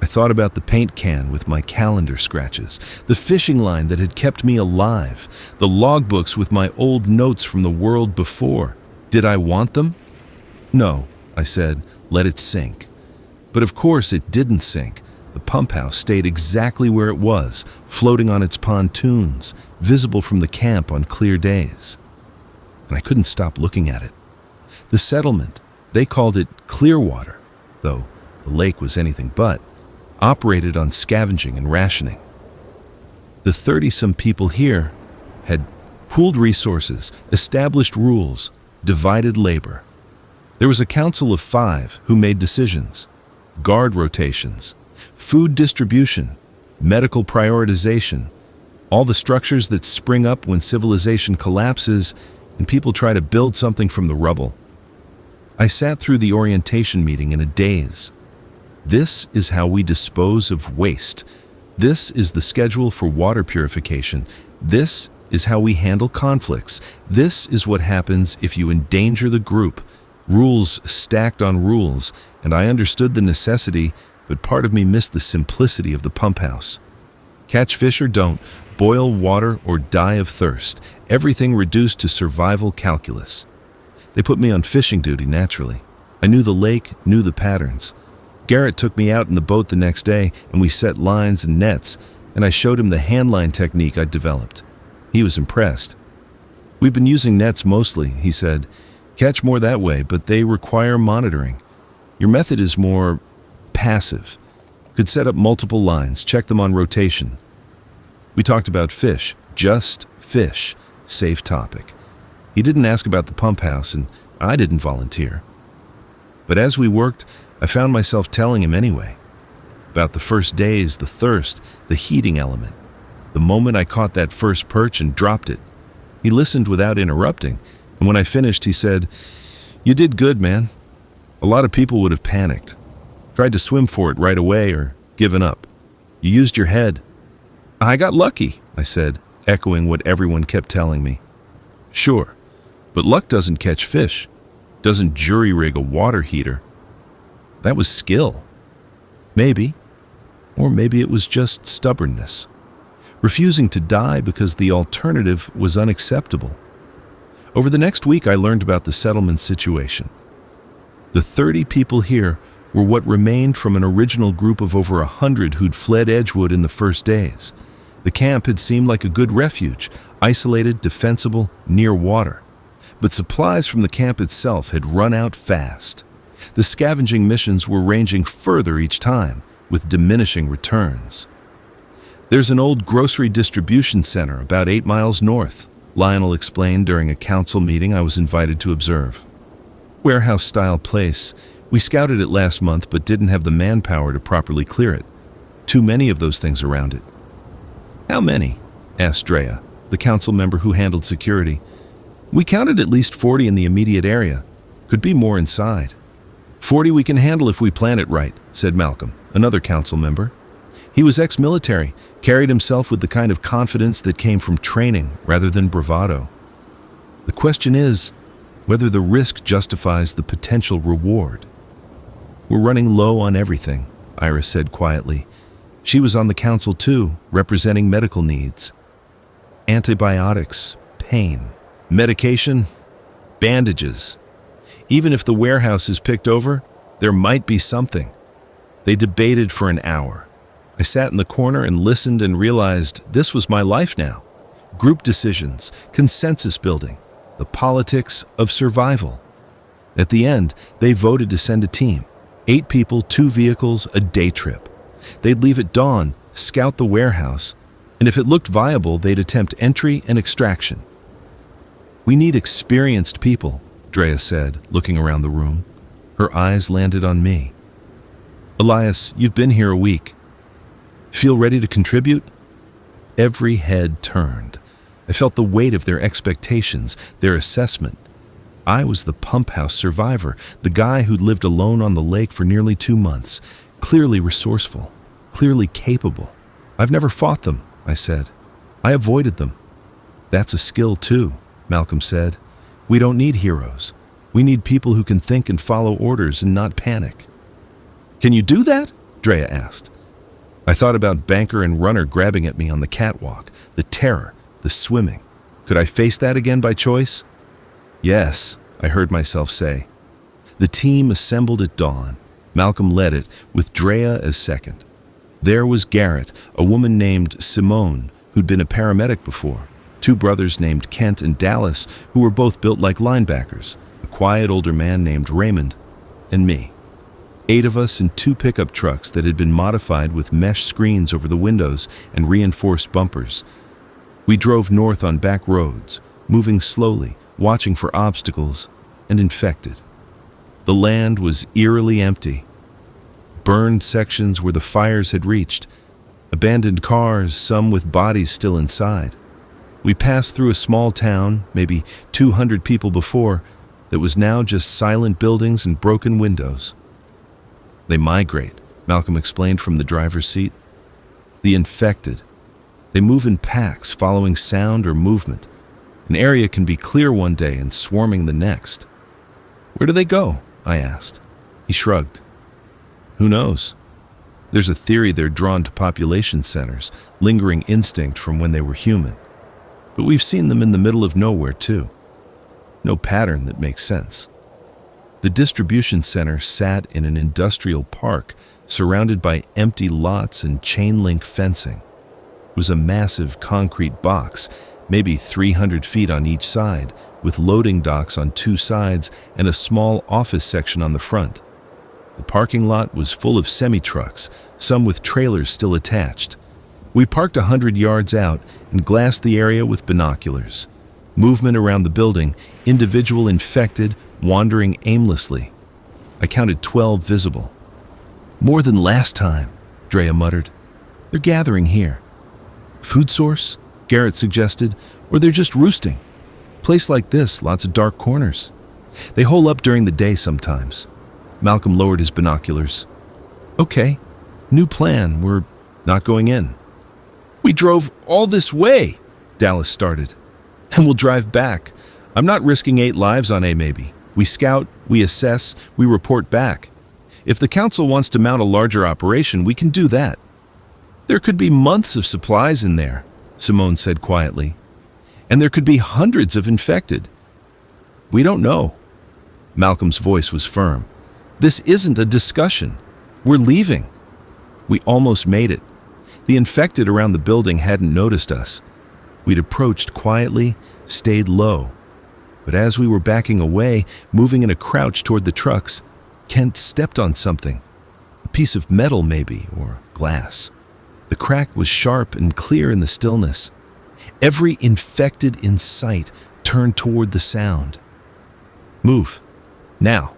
I thought about the paint can with my calendar scratches, the fishing line that had kept me alive, the logbooks with my old notes from the world before. Did I want them? No, I said, let it sink. But of course it didn't sink. The pump house stayed exactly where it was, floating on its pontoons, visible from the camp on clear days. And I couldn't stop looking at it. The settlement, they called it Clearwater, though the lake was anything but, operated on scavenging and rationing. The 30-some people here had pooled resources, established rules, divided labor. There was a council of 5 who made decisions: guard rotations, food distribution, medical prioritization, all the structures that spring up when civilization collapses and people try to build something from the rubble. I sat through the orientation meeting in a daze. This is how we dispose of waste. This is the schedule for water purification. This is how we handle conflicts. This is what happens if you endanger the group. Rules stacked on rules, and I understood the necessity, but part of me missed the simplicity of the pump house. Catch fish or don't, boil water or die of thirst, everything reduced to survival calculus. They put me on fishing duty naturally. I knew the lake, knew the patterns. Garrett took me out in the boat the next day, and we set lines and nets, and I showed him the handline technique I'd developed. He was impressed. "We've been using nets mostly," he said. "Catch more that way, but they require monitoring. Your method is more passive. Could set up multiple lines, check them on rotation." We talked about fish, just fish, safe topic. He didn't ask about the pump house, and I didn't volunteer. But as we worked, I found myself telling him anyway. About the first days, the thirst, the heating element. The moment I caught that first perch and dropped it. He listened without interrupting, and when I finished, he said, "You did good, man. A lot of people would have panicked. Tried to swim for it right away or given up. You used your head." "I got lucky," I said, echoing what everyone kept telling me. "Sure, but luck doesn't catch fish, doesn't jury-rig a water heater. That was skill. Maybe, or maybe it was just stubbornness. Refusing to die because the alternative was unacceptable." Over the next week, I learned about the settlement situation. The 30 people here were what remained from an original group of over 100 who'd fled Edgewood in the first days. The camp had seemed like a good refuge, isolated, defensible, near water. But supplies from the camp itself had run out fast. The scavenging missions were ranging further each time, with diminishing returns. "There's an old grocery distribution center about 8 miles north," Lionel explained during a council meeting I was invited to observe. "Warehouse-style place. We scouted it last month but didn't have the manpower to properly clear it. Too many of those things around it." "How many?" asked Drea, the council member who handled security. "We counted at least 40 in the immediate area. Could be more inside." "40 we can handle if we plan it right," said Malcolm, another council member. He was ex-military, carried himself with the kind of confidence that came from training rather than bravado. "The question is whether the risk justifies the potential reward." "We're running low on everything," Iris said quietly. She was on the council too, representing medical needs. Antibiotics, pain, medication, bandages. Even if the warehouse is picked over, there might be something. They debated for an hour. I sat in the corner and listened and realized this was my life now. Group decisions, consensus building, the politics of survival. At the end, they voted to send a team. 8 people, 2 vehicles, a day trip. They'd leave at dawn, scout the warehouse, and if it looked viable, they'd attempt entry and extraction. "We need experienced people," Drea said, looking around the room. Her eyes landed on me. "Elias, you've been here a week. Feel ready to contribute?" Every head turned. I felt the weight of their expectations, their assessment. I was the pump house survivor, the guy who'd lived alone on the lake for nearly 2 months, clearly resourceful, clearly capable. "I've never fought them," I said. "I avoided them." "That's a skill too," Malcolm said. "We don't need heroes. We need people who can think and follow orders and not panic." "Can you do that?" Drea asked. I thought about banker and runner grabbing at me on the catwalk, the terror, the swimming. Could I face that again by choice? "Yes," I heard myself say. The team assembled at dawn. Malcolm led it, with Drea as second. There was Garrett, a woman named Simone, who'd been a paramedic before, 2 brothers named Kent and Dallas, who were both built like linebackers, a quiet older man named Raymond, and me. 8 of us in 2 pickup trucks that had been modified with mesh screens over the windows and reinforced bumpers. We drove north on back roads, moving slowly, watching for obstacles, and infected. The land was eerily empty. Burned sections where the fires had reached, abandoned cars, some with bodies still inside. We passed through a small town, maybe 200 people before, that was now just silent buildings and broken windows. "They migrate," Malcolm explained from the driver's seat. "The infected. They move in packs, following sound or movement. An area can be clear one day and swarming the next." "Where do they go?" I asked. He shrugged. "Who knows? There's a theory they're drawn to population centers, lingering instinct from when they were human. But we've seen them in the middle of nowhere too. No pattern that makes sense." The distribution center sat in an industrial park surrounded by empty lots and chain-link fencing. It was a massive concrete box, maybe 300 feet on each side, with loading docks on two sides and a small office section on the front. The parking lot was full of semi-trucks, some with trailers still attached. We parked 100 yards out and glassed the area with binoculars. Movement around the building, individual infected, wandering aimlessly. I counted 12 visible. "More than last time," Drea muttered. "They're gathering here." "Food source?" Garrett suggested. "Or they're just roosting. Place like this, lots of dark corners. They hole up during the day sometimes." Malcolm lowered his binoculars. "Okay, new plan. We're not going in." "We drove all this way," Dallas started. "And we'll drive back. I'm not risking 8 lives on a maybe. We scout, we assess, we report back. If the council wants to mount a larger operation, we can do that." "There could be months of supplies in there," Simone said quietly. "And there could be hundreds of infected." "We don't know." Malcolm's voice was firm. "This isn't a discussion. We're leaving." We almost made it. The infected around the building hadn't noticed us. We'd approached quietly, stayed low. But as we were backing away, moving in a crouch toward the trucks, Kent stepped on something. A piece of metal maybe, or glass. The crack was sharp and clear in the stillness. Every infected in sight turned toward the sound. "Move. Now."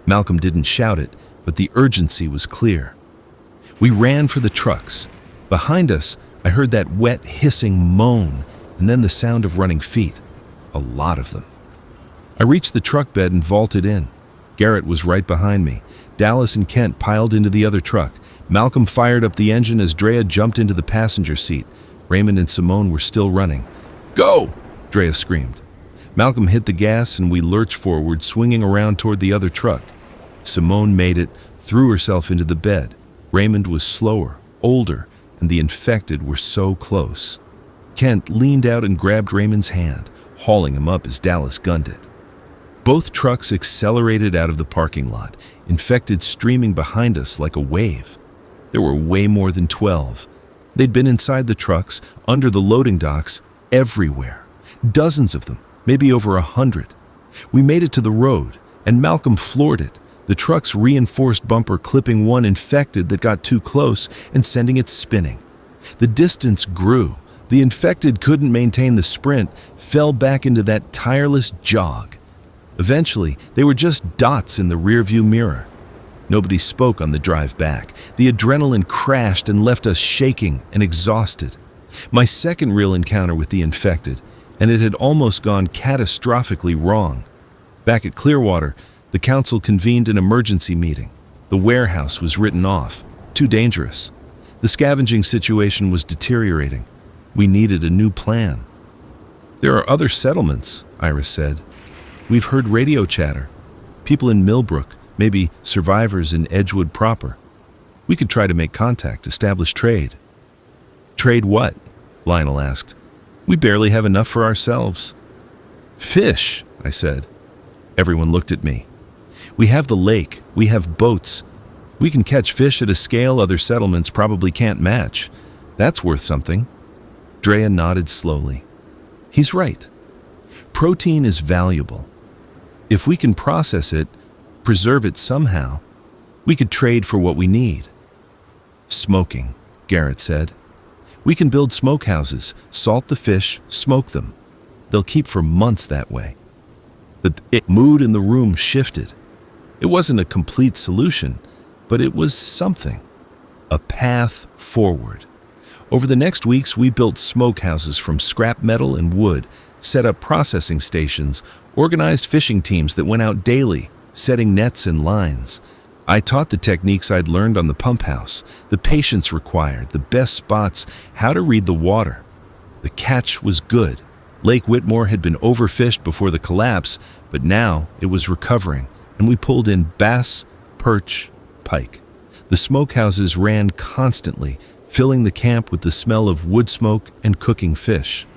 Malcolm didn't shout it, but the urgency was clear. We ran for the trucks. Behind us, I heard that wet, hissing moan, and then the sound of running feet. A lot of them. I reached the truck bed and vaulted in. Garrett was right behind me. Dallas and Kent piled into the other truck. Malcolm fired up the engine as Drea jumped into the passenger seat. Raymond and Simone were still running. "Go!" Drea screamed. Malcolm hit the gas and we lurched forward, swinging around toward the other truck. Simone made it, threw herself into the bed. Raymond was slower, older, and the infected were so close. Kent leaned out and grabbed Raymond's hand, hauling him up as Dallas gunned it. Both trucks accelerated out of the parking lot, infected streaming behind us like a wave. There were way more than 12. They'd been inside the trucks, under the loading docks, everywhere. Dozens of them, maybe over 100. We made it to the road, and Malcolm floored it, the truck's reinforced bumper clipping one infected that got too close and sending it spinning. The distance grew. The infected couldn't maintain the sprint, fell back into that tireless jog. Eventually, they were just dots in the rearview mirror. Nobody spoke on the drive back. The adrenaline crashed and left us shaking and exhausted. My second real encounter with the infected, and it had almost gone catastrophically wrong. Back at Clearwater, the council convened an emergency meeting. The warehouse was written off. Too dangerous. The scavenging situation was deteriorating. We needed a new plan. "There are other settlements," Iris said. "We've heard radio chatter. People in Millbrook, maybe survivors in Edgewood proper. We could try to make contact, establish trade." "Trade what?" Lionel asked. "We barely have enough for ourselves." "Fish," I said. Everyone looked at me. "We have the lake. We have boats. We can catch fish at a scale other settlements probably can't match. That's worth something." Drea nodded slowly. "He's right. Protein is valuable. If we can process it, preserve it somehow, we could trade for what we need." "Smoking," Garrett said. "We can build smokehouses, salt the fish, smoke them. They'll keep for months that way." The mood in the room shifted. It wasn't a complete solution, but it was something. A path forward. Over the next weeks, we built smokehouses from scrap metal and wood, set up processing stations, organized fishing teams that went out daily, setting nets and lines. I taught the techniques I'd learned on the pump house, the patience required, the best spots, how to read the water. The catch was good. Lake Whitmore had been overfished before the collapse, but now it was recovering, and we pulled in bass, perch, pike. The smokehouses ran constantly, filling the camp with the smell of wood smoke and cooking fish.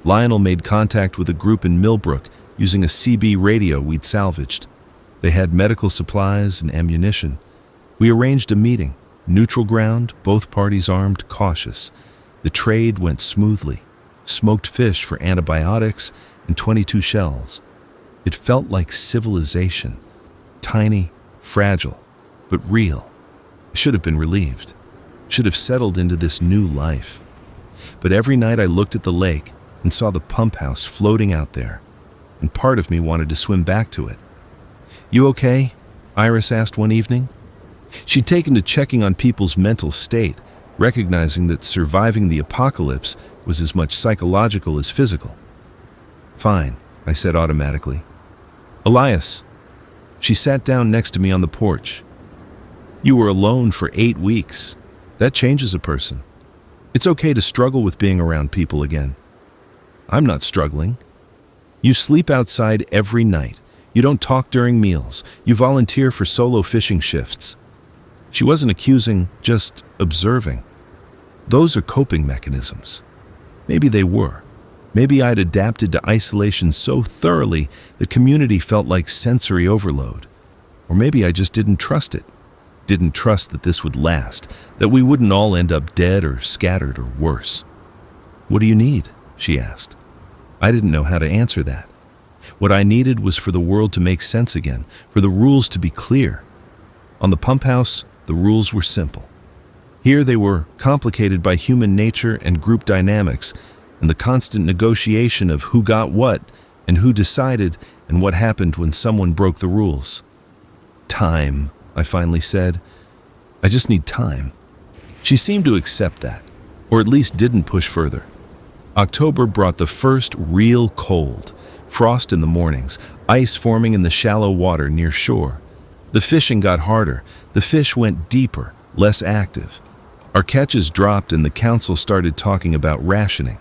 Lionel made contact with a group in Millbrook using a CB radio we'd salvaged. They had medical supplies and ammunition. We arranged a meeting. Neutral ground, both parties armed, cautious. The trade went smoothly. Smoked fish for antibiotics and 22 shells. It felt like civilization. Tiny, fragile, but real. I should have been relieved. Should have settled into this new life. But every night I looked at the lake and saw the pump house floating out there, and part of me wanted to swim back to it. "You okay?" Iris asked one evening. She'd taken to checking on people's mental state, recognizing that surviving the apocalypse was as much psychological as physical. "Fine," I said automatically. "Elias." She sat down next to me on the porch. "You were alone for 8 weeks. That changes a person. It's okay to struggle with being around people again." "I'm not struggling." "You sleep outside every night. You don't talk during meals. You volunteer for solo fishing shifts." She wasn't accusing, just observing. Those are coping mechanisms. Maybe they were. Maybe I'd adapted to isolation so thoroughly that community felt like sensory overload. Or maybe I just didn't trust it. Didn't trust that this would last, that we wouldn't all end up dead or scattered or worse. "What do you need?" she asked. I didn't know how to answer that. What I needed was for the world to make sense again, for the rules to be clear. On the pump house, the rules were simple. Here they were complicated by human nature and group dynamics, and the constant negotiation of who got what, and who decided, and what happened when someone broke the rules. "Time," I finally said. "I just need time." She seemed to accept that, or at least didn't push further. October brought the first real cold, frost in the mornings, ice forming in the shallow water near shore. The fishing got harder, the fish went deeper, less active. Our catches dropped and the council started talking about rationing.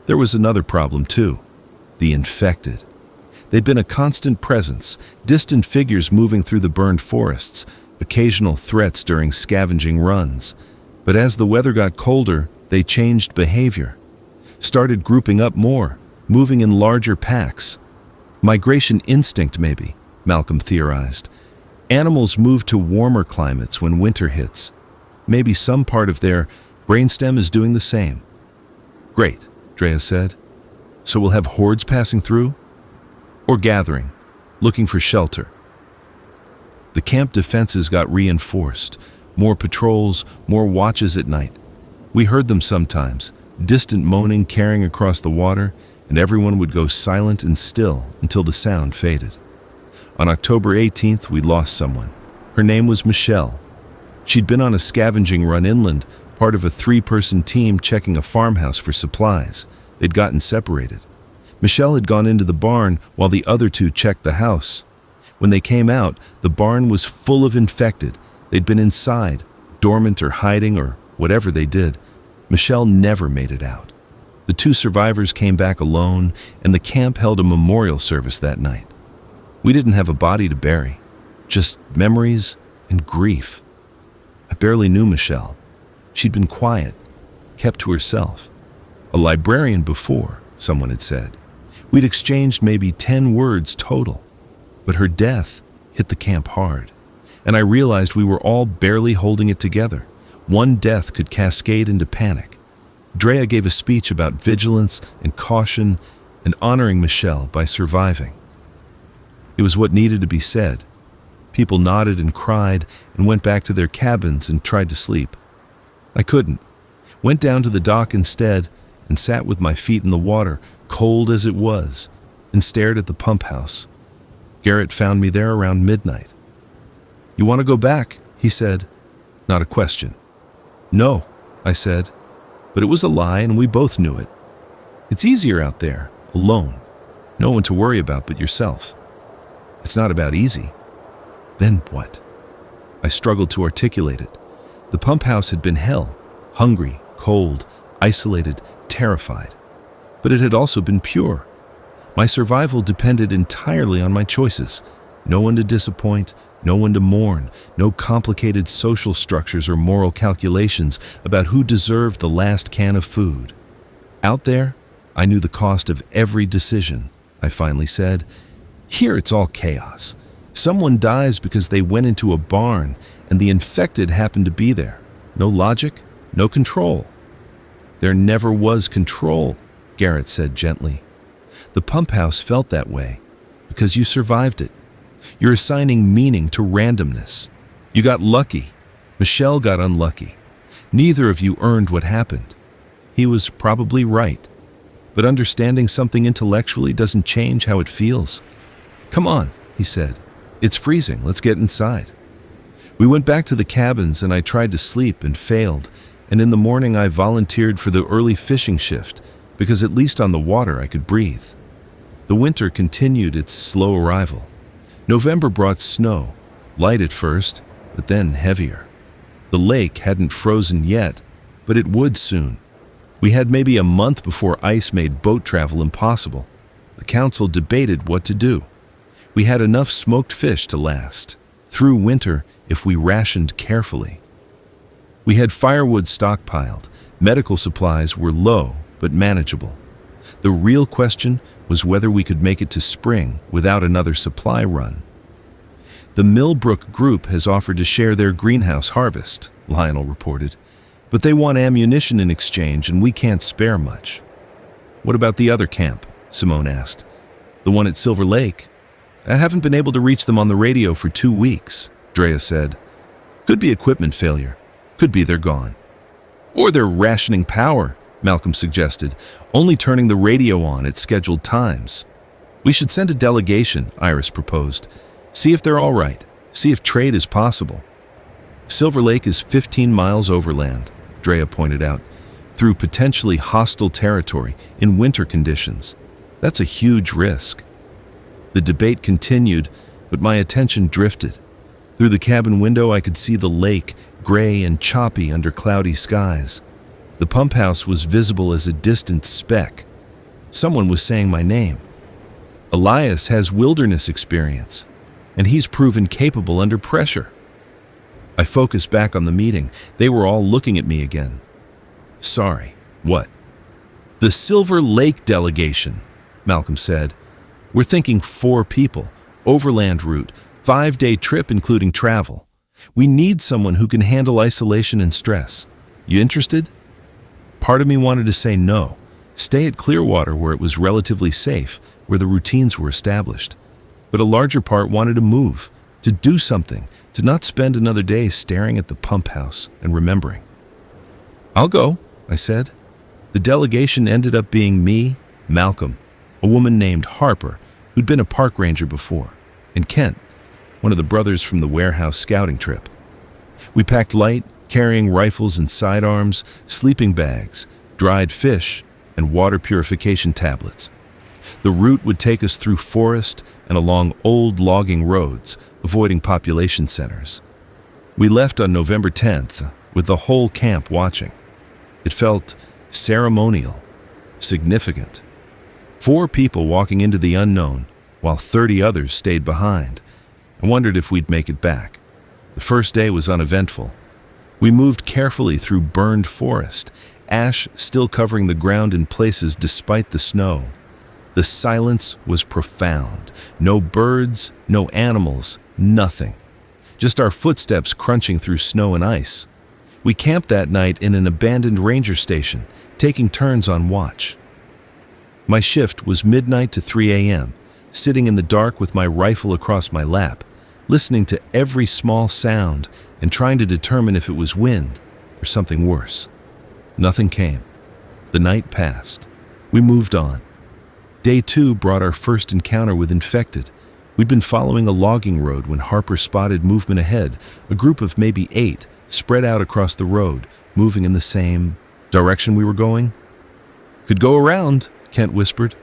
There was another problem too, the infected. They'd been a constant presence, distant figures moving through the burned forests, occasional threats during scavenging runs. But as the weather got colder, they changed behavior. Started grouping up more, moving in larger packs. Migration instinct, maybe, Malcolm theorized. Animals move to warmer climates when winter hits. Maybe some part of their brainstem is doing the same. "Great," Drea said. "So we'll have hordes passing through? Or gathering, looking for shelter?" The camp defenses got reinforced. More patrols, more watches at night. We heard them sometimes, distant moaning carrying across the water, and everyone would go silent and still until the sound faded. On October 18th, we lost someone. Her name was Michelle. She'd been on a scavenging run inland, part of a 3-person team checking a farmhouse for supplies. They'd gotten separated. Michelle had gone into the barn while the other 2 checked the house. When they came out, the barn was full of infected. They'd been inside, dormant or hiding or whatever they did. Michelle never made it out. The 2 survivors came back alone, and the camp held a memorial service that night. We didn't have a body to bury, just memories and grief. I barely knew Michelle. She'd been quiet, kept to herself. A librarian before, someone had said. We'd exchanged maybe 10 words total. But her death hit the camp hard, and I realized we were all barely holding it together. One death could cascade into panic. Drea gave a speech about vigilance and caution and honoring Michelle by surviving. It was what needed to be said. People nodded and cried and went back to their cabins and tried to sleep. I couldn't. Went down to the dock instead and sat with my feet in the water, cold as it was, and stared at the pump house. Garrett found me there around midnight. "You want to go back?" he said. Not a question. "No," I said, but it was a lie and we both knew it. It's easier out there, alone. No one to worry about but yourself. It's not about easy. Then what? I struggled to articulate it. The pump house had been hell, hungry, cold, isolated, terrified. But it had also been pure. My survival depended entirely on my choices. No one to disappoint, no one to mourn, no complicated social structures or moral calculations about who deserved the last can of food. Out there, I knew the cost of every decision, I finally said. Here it's all chaos. Someone dies because they went into a barn and the infected happened to be there. No logic, no control. There never was control, Garrett said gently. The pump house felt that way because you survived it. You're assigning meaning to randomness. You got lucky. Michelle got unlucky. Neither of you earned what happened. He was probably right. But understanding something intellectually doesn't change how it feels. Come on, he said. It's freezing. Let's get inside. We went back to the cabins and I tried to sleep and failed. And in the morning I volunteered for the early fishing shift because at least on the water I could breathe. The winter continued its slow arrival. November brought snow, light at first, but then heavier. The lake hadn't frozen yet, but it would soon. We had maybe a month before ice made boat travel impossible. The council debated what to do. We had enough smoked fish to last through winter if we rationed carefully. We had firewood stockpiled. Medical supplies were low but manageable. The real question was whether we could make it to spring without another supply run. The Millbrook group has offered to share their greenhouse harvest, Lionel reported, but they want ammunition in exchange and we can't spare much. What about the other camp? Simone asked. The one at Silver Lake? I haven't been able to reach them on the radio for 2 weeks, Drea said. Could be equipment failure. Could be they're gone. Or they're rationing power, Malcolm suggested, only turning the radio on at scheduled times. We should send a delegation, Iris proposed. See if they're all right. See if trade is possible. Silver Lake is 15 miles overland, Drea pointed out, through potentially hostile territory in winter conditions. That's a huge risk. The debate continued, but my attention drifted. Through the cabin window I could see the lake, gray and choppy under cloudy skies. The pump house was visible as a distant speck. Someone was saying my name. Elias has wilderness experience, and he's proven capable under pressure. I focused back on the meeting. They were all looking at me again. Sorry, what? The Silver Lake delegation, Malcolm said. We're thinking 4 people, overland route, 5-day trip including travel. We need someone who can handle isolation and stress. You interested? Part of me wanted to say no, stay at Clearwater where it was relatively safe, where the routines were established. But a larger part wanted to move, to do something, to not spend another day staring at the pump house and remembering. I'll go, I said. The delegation ended up being me, Malcolm, a woman named Harper, who'd been a park ranger before, and Kent, one of the brothers from the warehouse scouting trip. We packed light, carrying rifles and sidearms, sleeping bags, dried fish, and water purification tablets. The route would take us through forest and along old logging roads, avoiding population centers. We left on November 10th, with the whole camp watching. It felt ceremonial, significant. 4 people walking into the unknown, while 30 others stayed behind. I wondered if we'd make it back. The first day was uneventful. We moved carefully through burned forest, ash still covering the ground in places despite the snow. The silence was profound. No birds, no animals, nothing. Just our footsteps crunching through snow and ice. We camped that night in an abandoned ranger station, taking turns on watch. My shift was midnight to 3 a.m., sitting in the dark with my rifle across my lap, listening to every small sound and trying to determine if it was wind or something worse. Nothing came. The night passed. We moved on. Day 2 brought our first encounter with infected. We'd been following a logging road when Harper spotted movement ahead, a group of maybe 8 spread out across the road, moving in the same direction we were going. Could go around, Kent whispered.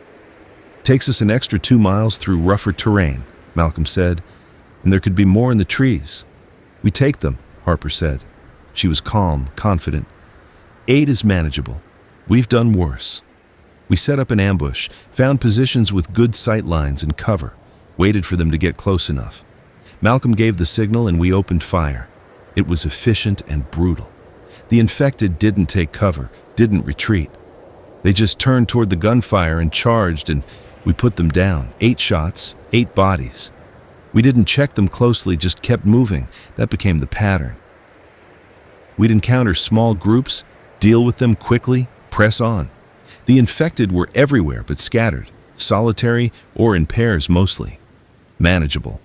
Takes us an extra 2 miles through rougher terrain, Malcolm said, and there could be more in the trees. We take them, Harper said. She was calm, confident. 8 is manageable. We've done worse. We set up an ambush, found positions with good sight lines and cover, waited for them to get close enough. Malcolm gave the signal and we opened fire. It was efficient and brutal. The infected didn't take cover, didn't retreat. They just turned toward the gunfire and charged, and we put them down. 8 shots, 8 bodies. We didn't check them closely, just kept moving. That became the pattern. We'd encounter small groups, deal with them quickly, press on. The infected were everywhere but scattered, solitary or in pairs mostly. Manageable.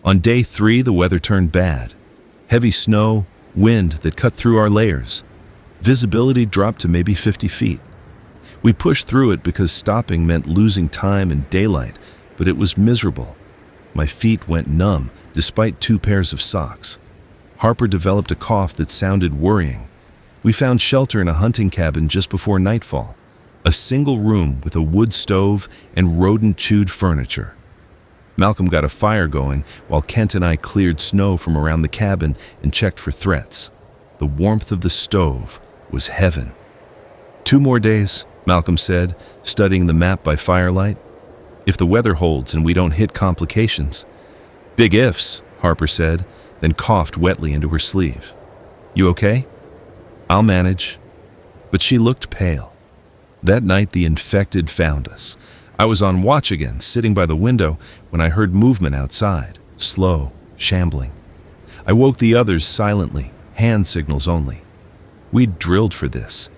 On day 3, the weather turned bad. Heavy snow, wind that cut through our layers. Visibility dropped to maybe 50 feet. We pushed through it because stopping meant losing time and daylight, but it was miserable. My feet went numb despite 2 pairs of socks. Harper developed a cough that sounded worrying. We found shelter in a hunting cabin just before nightfall. A single room with a wood stove and rodent-chewed furniture. Malcolm got a fire going while Kent and I cleared snow from around the cabin and checked for threats. The warmth of the stove was heaven. 2 more days, Malcolm said, studying the map by firelight. If the weather holds and we don't hit complications. Big ifs, Harper said, then coughed wetly into her sleeve. You okay? I'll manage. But she looked pale. That night the infected found us. I was on watch again, sitting by the window, when I heard movement outside, slow, shambling. I woke the others silently, hand signals only. We'd drilled for this.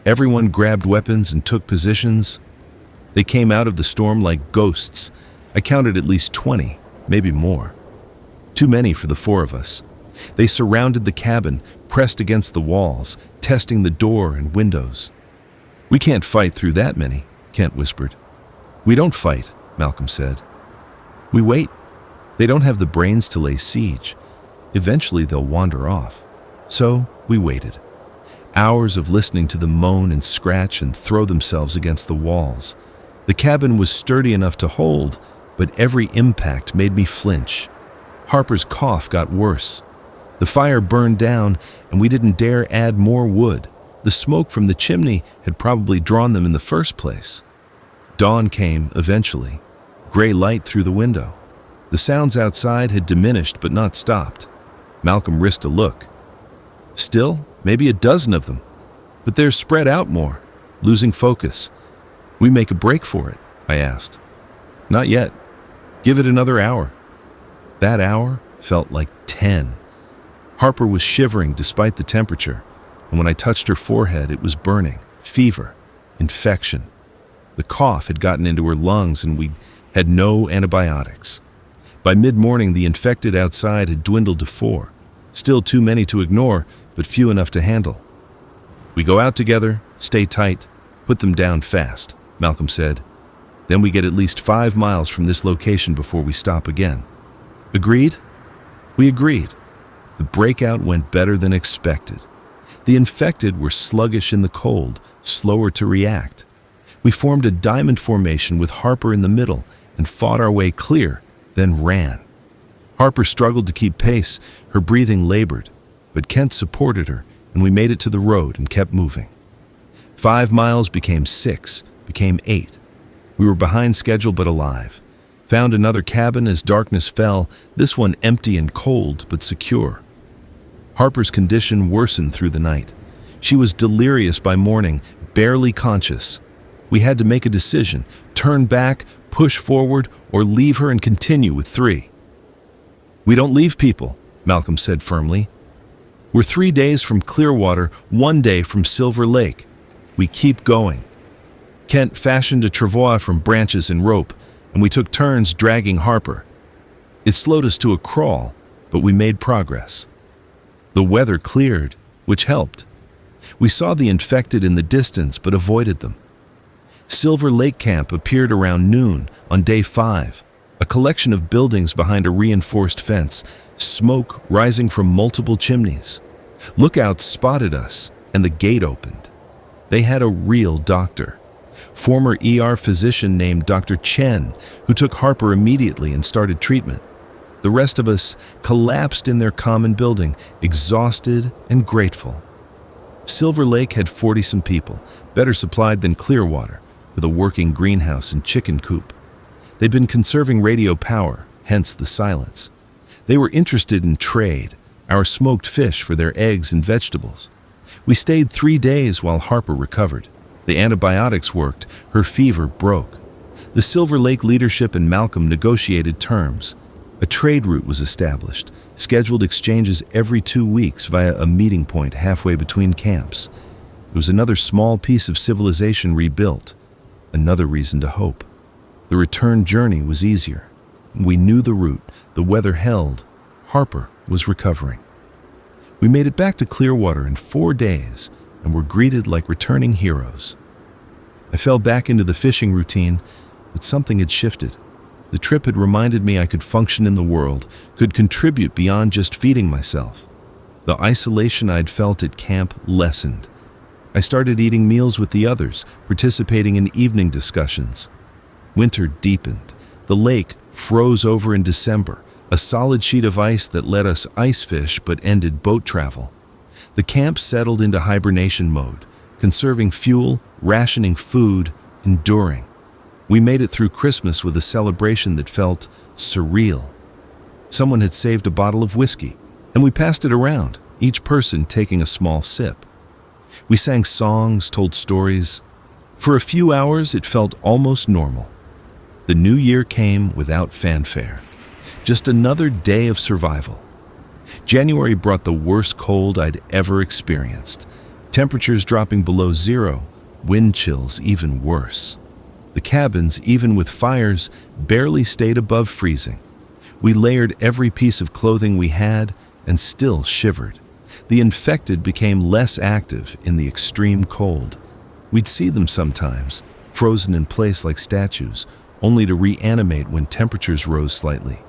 Everyone grabbed weapons and took positions. They came out of the storm like ghosts. I counted at least 20, maybe more. Too many for the 4 of us. They surrounded the cabin, pressed against the walls, testing the door and windows. We can't fight through that many, Kent whispered. We don't fight, Malcolm said. We wait. They don't have the brains to lay siege. Eventually they'll wander off. So we waited. Hours of listening to them moan and scratch and throw themselves against the walls. The cabin was sturdy enough to hold, but every impact made me flinch. Harper's cough got worse. The fire burned down, and we didn't dare add more wood. The smoke from the chimney had probably drawn them in the first place. Dawn came, eventually. Gray light through the window. The sounds outside had diminished but not stopped. Malcolm risked a look. Still, maybe a dozen of them. But they're spread out more, losing focus. We make a break for it, I asked. Not yet. Give it another hour. That hour felt like 10. Harper was shivering despite the temperature, and when I touched her forehead, it was burning, fever, infection. The cough had gotten into her lungs, and we had no antibiotics. By mid-morning, the infected outside had dwindled to 4. Still too many to ignore, but few enough to handle. We go out together, stay tight, put them down fast, Malcolm said. Then we get at least 5 miles from this location before we stop again. Agreed? We agreed. The breakout went better than expected. The infected were sluggish in the cold, slower to react. We formed a diamond formation with Harper in the middle and fought our way clear, then ran. Harper struggled to keep pace, her breathing labored, but Kent supported her, and we made it to the road and kept moving. 5 miles became 6, became 8. We were behind schedule but alive. Found another cabin as darkness fell, this one empty and cold but secure. Harper's condition worsened through the night. She was delirious by morning, barely conscious. We had to make a decision, turn back, push forward, or leave her and continue with 3. We don't leave people, Malcolm said firmly. We're 3 days from Clearwater, 1 day from Silver Lake. We keep going. Kent fashioned a travois from branches and rope, and we took turns dragging Harper. It slowed us to a crawl, but we made progress. The weather cleared, which helped. We saw the infected in the distance but avoided them. Silver Lake Camp appeared around noon on day 5, a collection of buildings behind a reinforced fence, smoke rising from multiple chimneys. Lookouts spotted us, and the gate opened. They had a real doctor. Former ER physician named Dr. Chen, who took Harper immediately and started treatment. The rest of us collapsed in their common building, exhausted and grateful. Silver Lake had 40-some people, better supplied than Clearwater, with a working greenhouse and chicken coop. They'd been conserving radio power, hence the silence. They were interested in trade, our smoked fish for their eggs and vegetables. We stayed 3 days while Harper recovered. The antibiotics worked, her fever broke. The Silver Lake leadership and Malcolm negotiated terms. A trade route was established, scheduled exchanges every 2 weeks via a meeting point halfway between camps. It was another small piece of civilization rebuilt, another reason to hope. The return journey was easier. We knew the route, the weather held, Harper was recovering. We made it back to Clearwater in 4 days and were greeted like returning heroes. I fell back into the fishing routine, but something had shifted. The trip had reminded me I could function in the world, could contribute beyond just feeding myself. The isolation I'd felt at camp lessened. I started eating meals with the others, participating in evening discussions. Winter deepened. The lake froze over in December, a solid sheet of ice that let us ice fish but ended boat travel. The camp settled into hibernation mode, conserving fuel, rationing food, enduring. We made it through Christmas with a celebration that felt surreal. Someone had saved a bottle of whiskey, and we passed it around, each person taking a small sip. We sang songs, told stories. For a few hours, it felt almost normal. The new year came without fanfare. Just another day of survival. January brought the worst cold I'd ever experienced. Temperatures dropping below zero, wind chills even worse. The cabins, even with fires, barely stayed above freezing. We layered every piece of clothing we had and still shivered. The infected became less active in the extreme cold. We'd see them sometimes, frozen in place like statues, only to reanimate when temperatures rose slightly.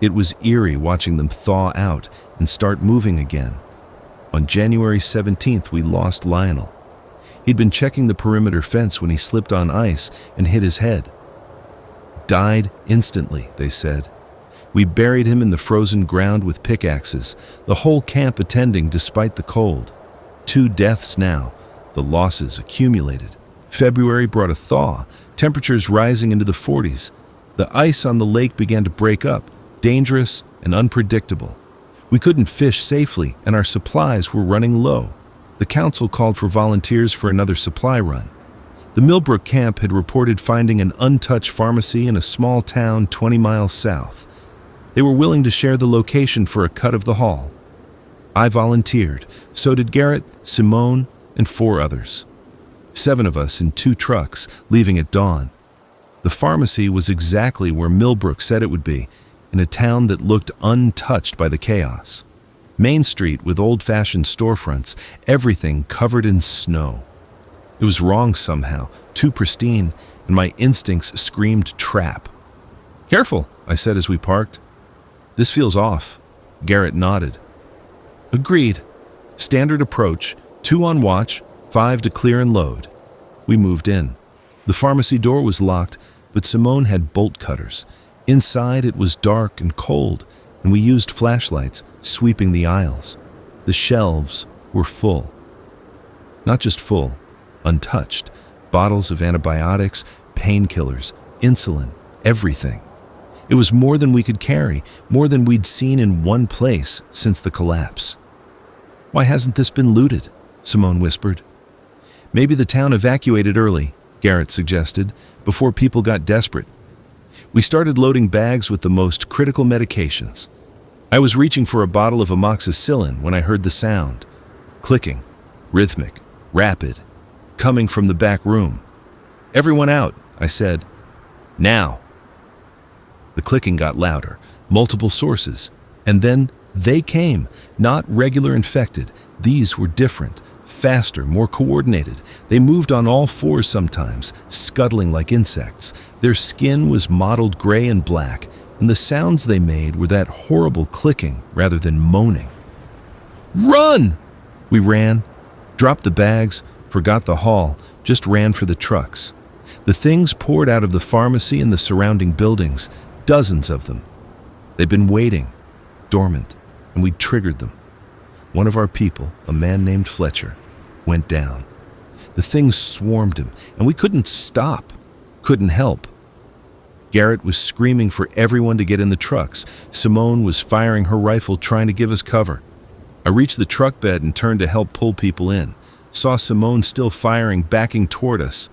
It was eerie watching them thaw out and start moving again. On January 17th, we lost Lionel. He'd been checking the perimeter fence when he slipped on ice and hit his head. Died instantly, they said. We buried him in the frozen ground with pickaxes, the whole camp attending despite the cold. 2 deaths now, the losses accumulated. February brought a thaw, temperatures rising into the 40s. The ice on the lake began to break up, dangerous and unpredictable. We couldn't fish safely, and our supplies were running low. The council called for volunteers for another supply run. The Millbrook camp had reported finding an untouched pharmacy in a small town 20 miles south. They were willing to share the location for a cut of the haul. I volunteered, so did Garrett, Simone, and 4 others. 7 of us in 2 trucks, leaving at dawn. The pharmacy was exactly where Millbrook said it would be, in a town that looked untouched by the chaos. Main Street with old-fashioned storefronts, everything covered in snow. It was wrong somehow, too pristine, and my instincts screamed trap. "Careful," I said as we parked. "This feels off." Garrett nodded. Agreed. Standard approach, 2 on watch, 5 to clear and load. We moved in. The pharmacy door was locked, but Simone had bolt cutters. Inside it was dark and cold, and we used flashlights, sweeping the aisles. The shelves were full. Not just full, untouched. Bottles of antibiotics, painkillers, insulin, everything. It was more than we could carry, more than we'd seen in one place since the collapse. "Why hasn't this been looted?" Simone whispered. "Maybe the town evacuated early," Garrett suggested, "before people got desperate." We started loading bags with the most critical medications. I was reaching for a bottle of amoxicillin when I heard the sound. Clicking, rhythmic, rapid, coming from the back room. "Everyone out," I said. "Now." The clicking got louder, multiple sources, and then they came, not regular infected. These were different, faster, more coordinated. They moved on all 4s sometimes, scuttling like insects. Their skin was mottled gray and black, and the sounds they made were that horrible clicking rather than moaning. "Run!" We ran, dropped the bags, forgot the haul, just ran for the trucks. The things poured out of the pharmacy and the surrounding buildings, dozens of them. They'd been waiting, dormant, and we'd triggered them. One of our people, a man named Fletcher, went down. The things swarmed him, and we couldn't stop, couldn't help. Garrett was screaming for everyone to get in the trucks. Simone was firing her rifle, trying to give us cover. I reached the truck bed and turned to help pull people in. Saw Simone still firing, backing toward us.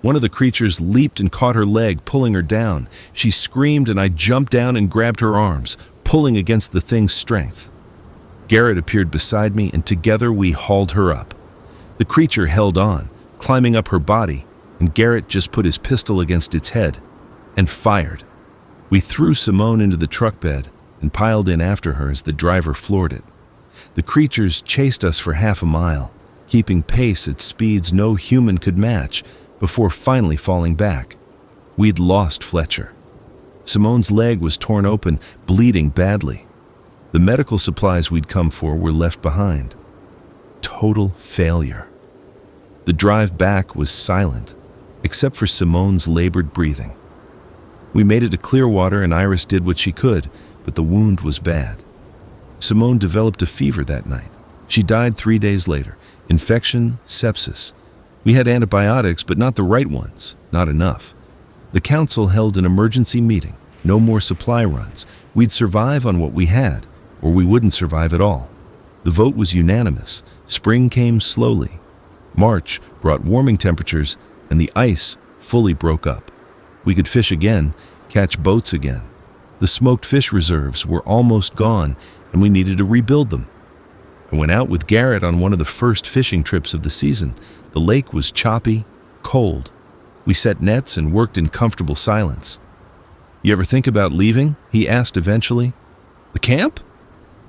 One of the creatures leaped and caught her leg, pulling her down. She screamed, and I jumped down and grabbed her arms, pulling against the thing's strength. Garrett appeared beside me, and together we hauled her up. The creature held on, climbing up her body, and Garrett just put his pistol against its head and fired. We threw Simone into the truck bed and piled in after her as the driver floored it. The creatures chased us for half a mile, keeping pace at speeds no human could match, before finally falling back. We'd lost Fletcher. Simone's leg was torn open, bleeding badly. The medical supplies we'd come for were left behind. Total failure. The drive back was silent, except for Simone's labored breathing. We made it to Clearwater, and Iris did what she could, but the wound was bad. Simone developed a fever that night. She died 3 days later. Infection, sepsis. We had antibiotics, but not the right ones, not enough. The council held an emergency meeting. No more supply runs. We'd survive on what we had, or we wouldn't survive at all. The vote was unanimous. Spring came slowly. March brought warming temperatures, and the ice fully broke up. We could fish again, catch boats again. The smoked fish reserves were almost gone, and we needed to rebuild them. I went out with Garrett on one of the first fishing trips of the season. The lake was choppy, cold. We set nets and worked in comfortable silence. "You ever think about leaving?" he asked eventually. "The camp?"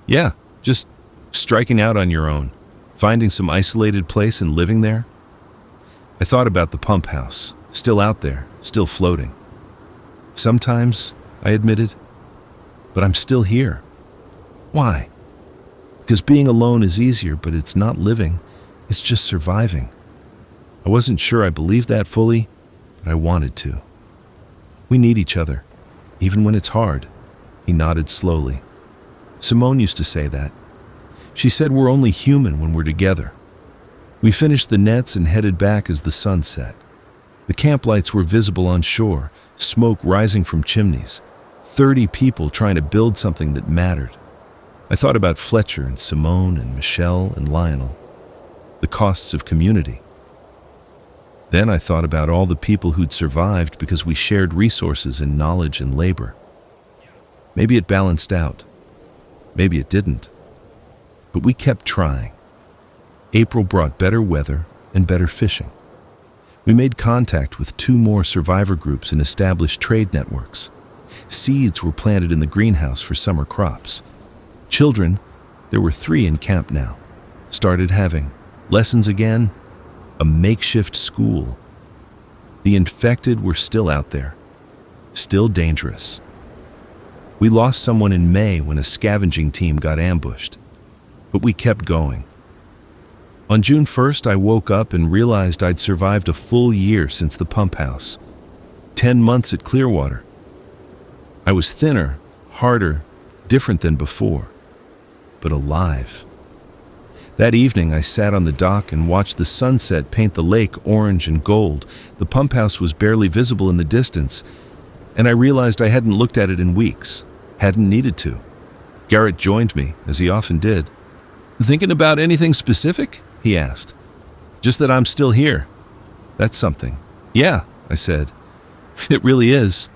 "Yeah, just striking out on your own, finding some isolated place and living there." I thought about the pump house, still out there, still floating. "Sometimes," I admitted, "but I'm still here." "Why?" "Because being alone is easier, but it's not living, it's just surviving." I wasn't sure I believed that fully, but I wanted to. "We need each other, even when it's hard." He nodded slowly. "Simone used to say that. She said we're only human when we're together." We finished the nets and headed back as the sun set. The camp lights were visible on shore, smoke rising from chimneys. 30 people trying to build something that mattered. I thought about Fletcher and Simone and Michelle and Lionel. The costs of community. Then I thought about all the people who'd survived because we shared resources and knowledge and labor. Maybe it balanced out. Maybe it didn't. But we kept trying. April brought better weather and better fishing. We made contact with 2 more survivor groups and established trade networks. Seeds were planted in the greenhouse for summer crops. Children, there were 3 in camp now, started having lessons again, a makeshift school. The infected were still out there, still dangerous. We lost someone in May when a scavenging team got ambushed, but we kept going. On June 1st, I woke up and realized I'd survived a full year since the pump house. 10 months at Clearwater. I was thinner, harder, different than before, but alive. That evening, I sat on the dock and watched the sunset paint the lake orange and gold. The pump house was barely visible in the distance, and I realized I hadn't looked at it in weeks, hadn't needed to. Garrett joined me, as he often did. "Thinking about anything specific?" he asked. "Just that I'm still here. That's something." "Yeah," I said. "It really is."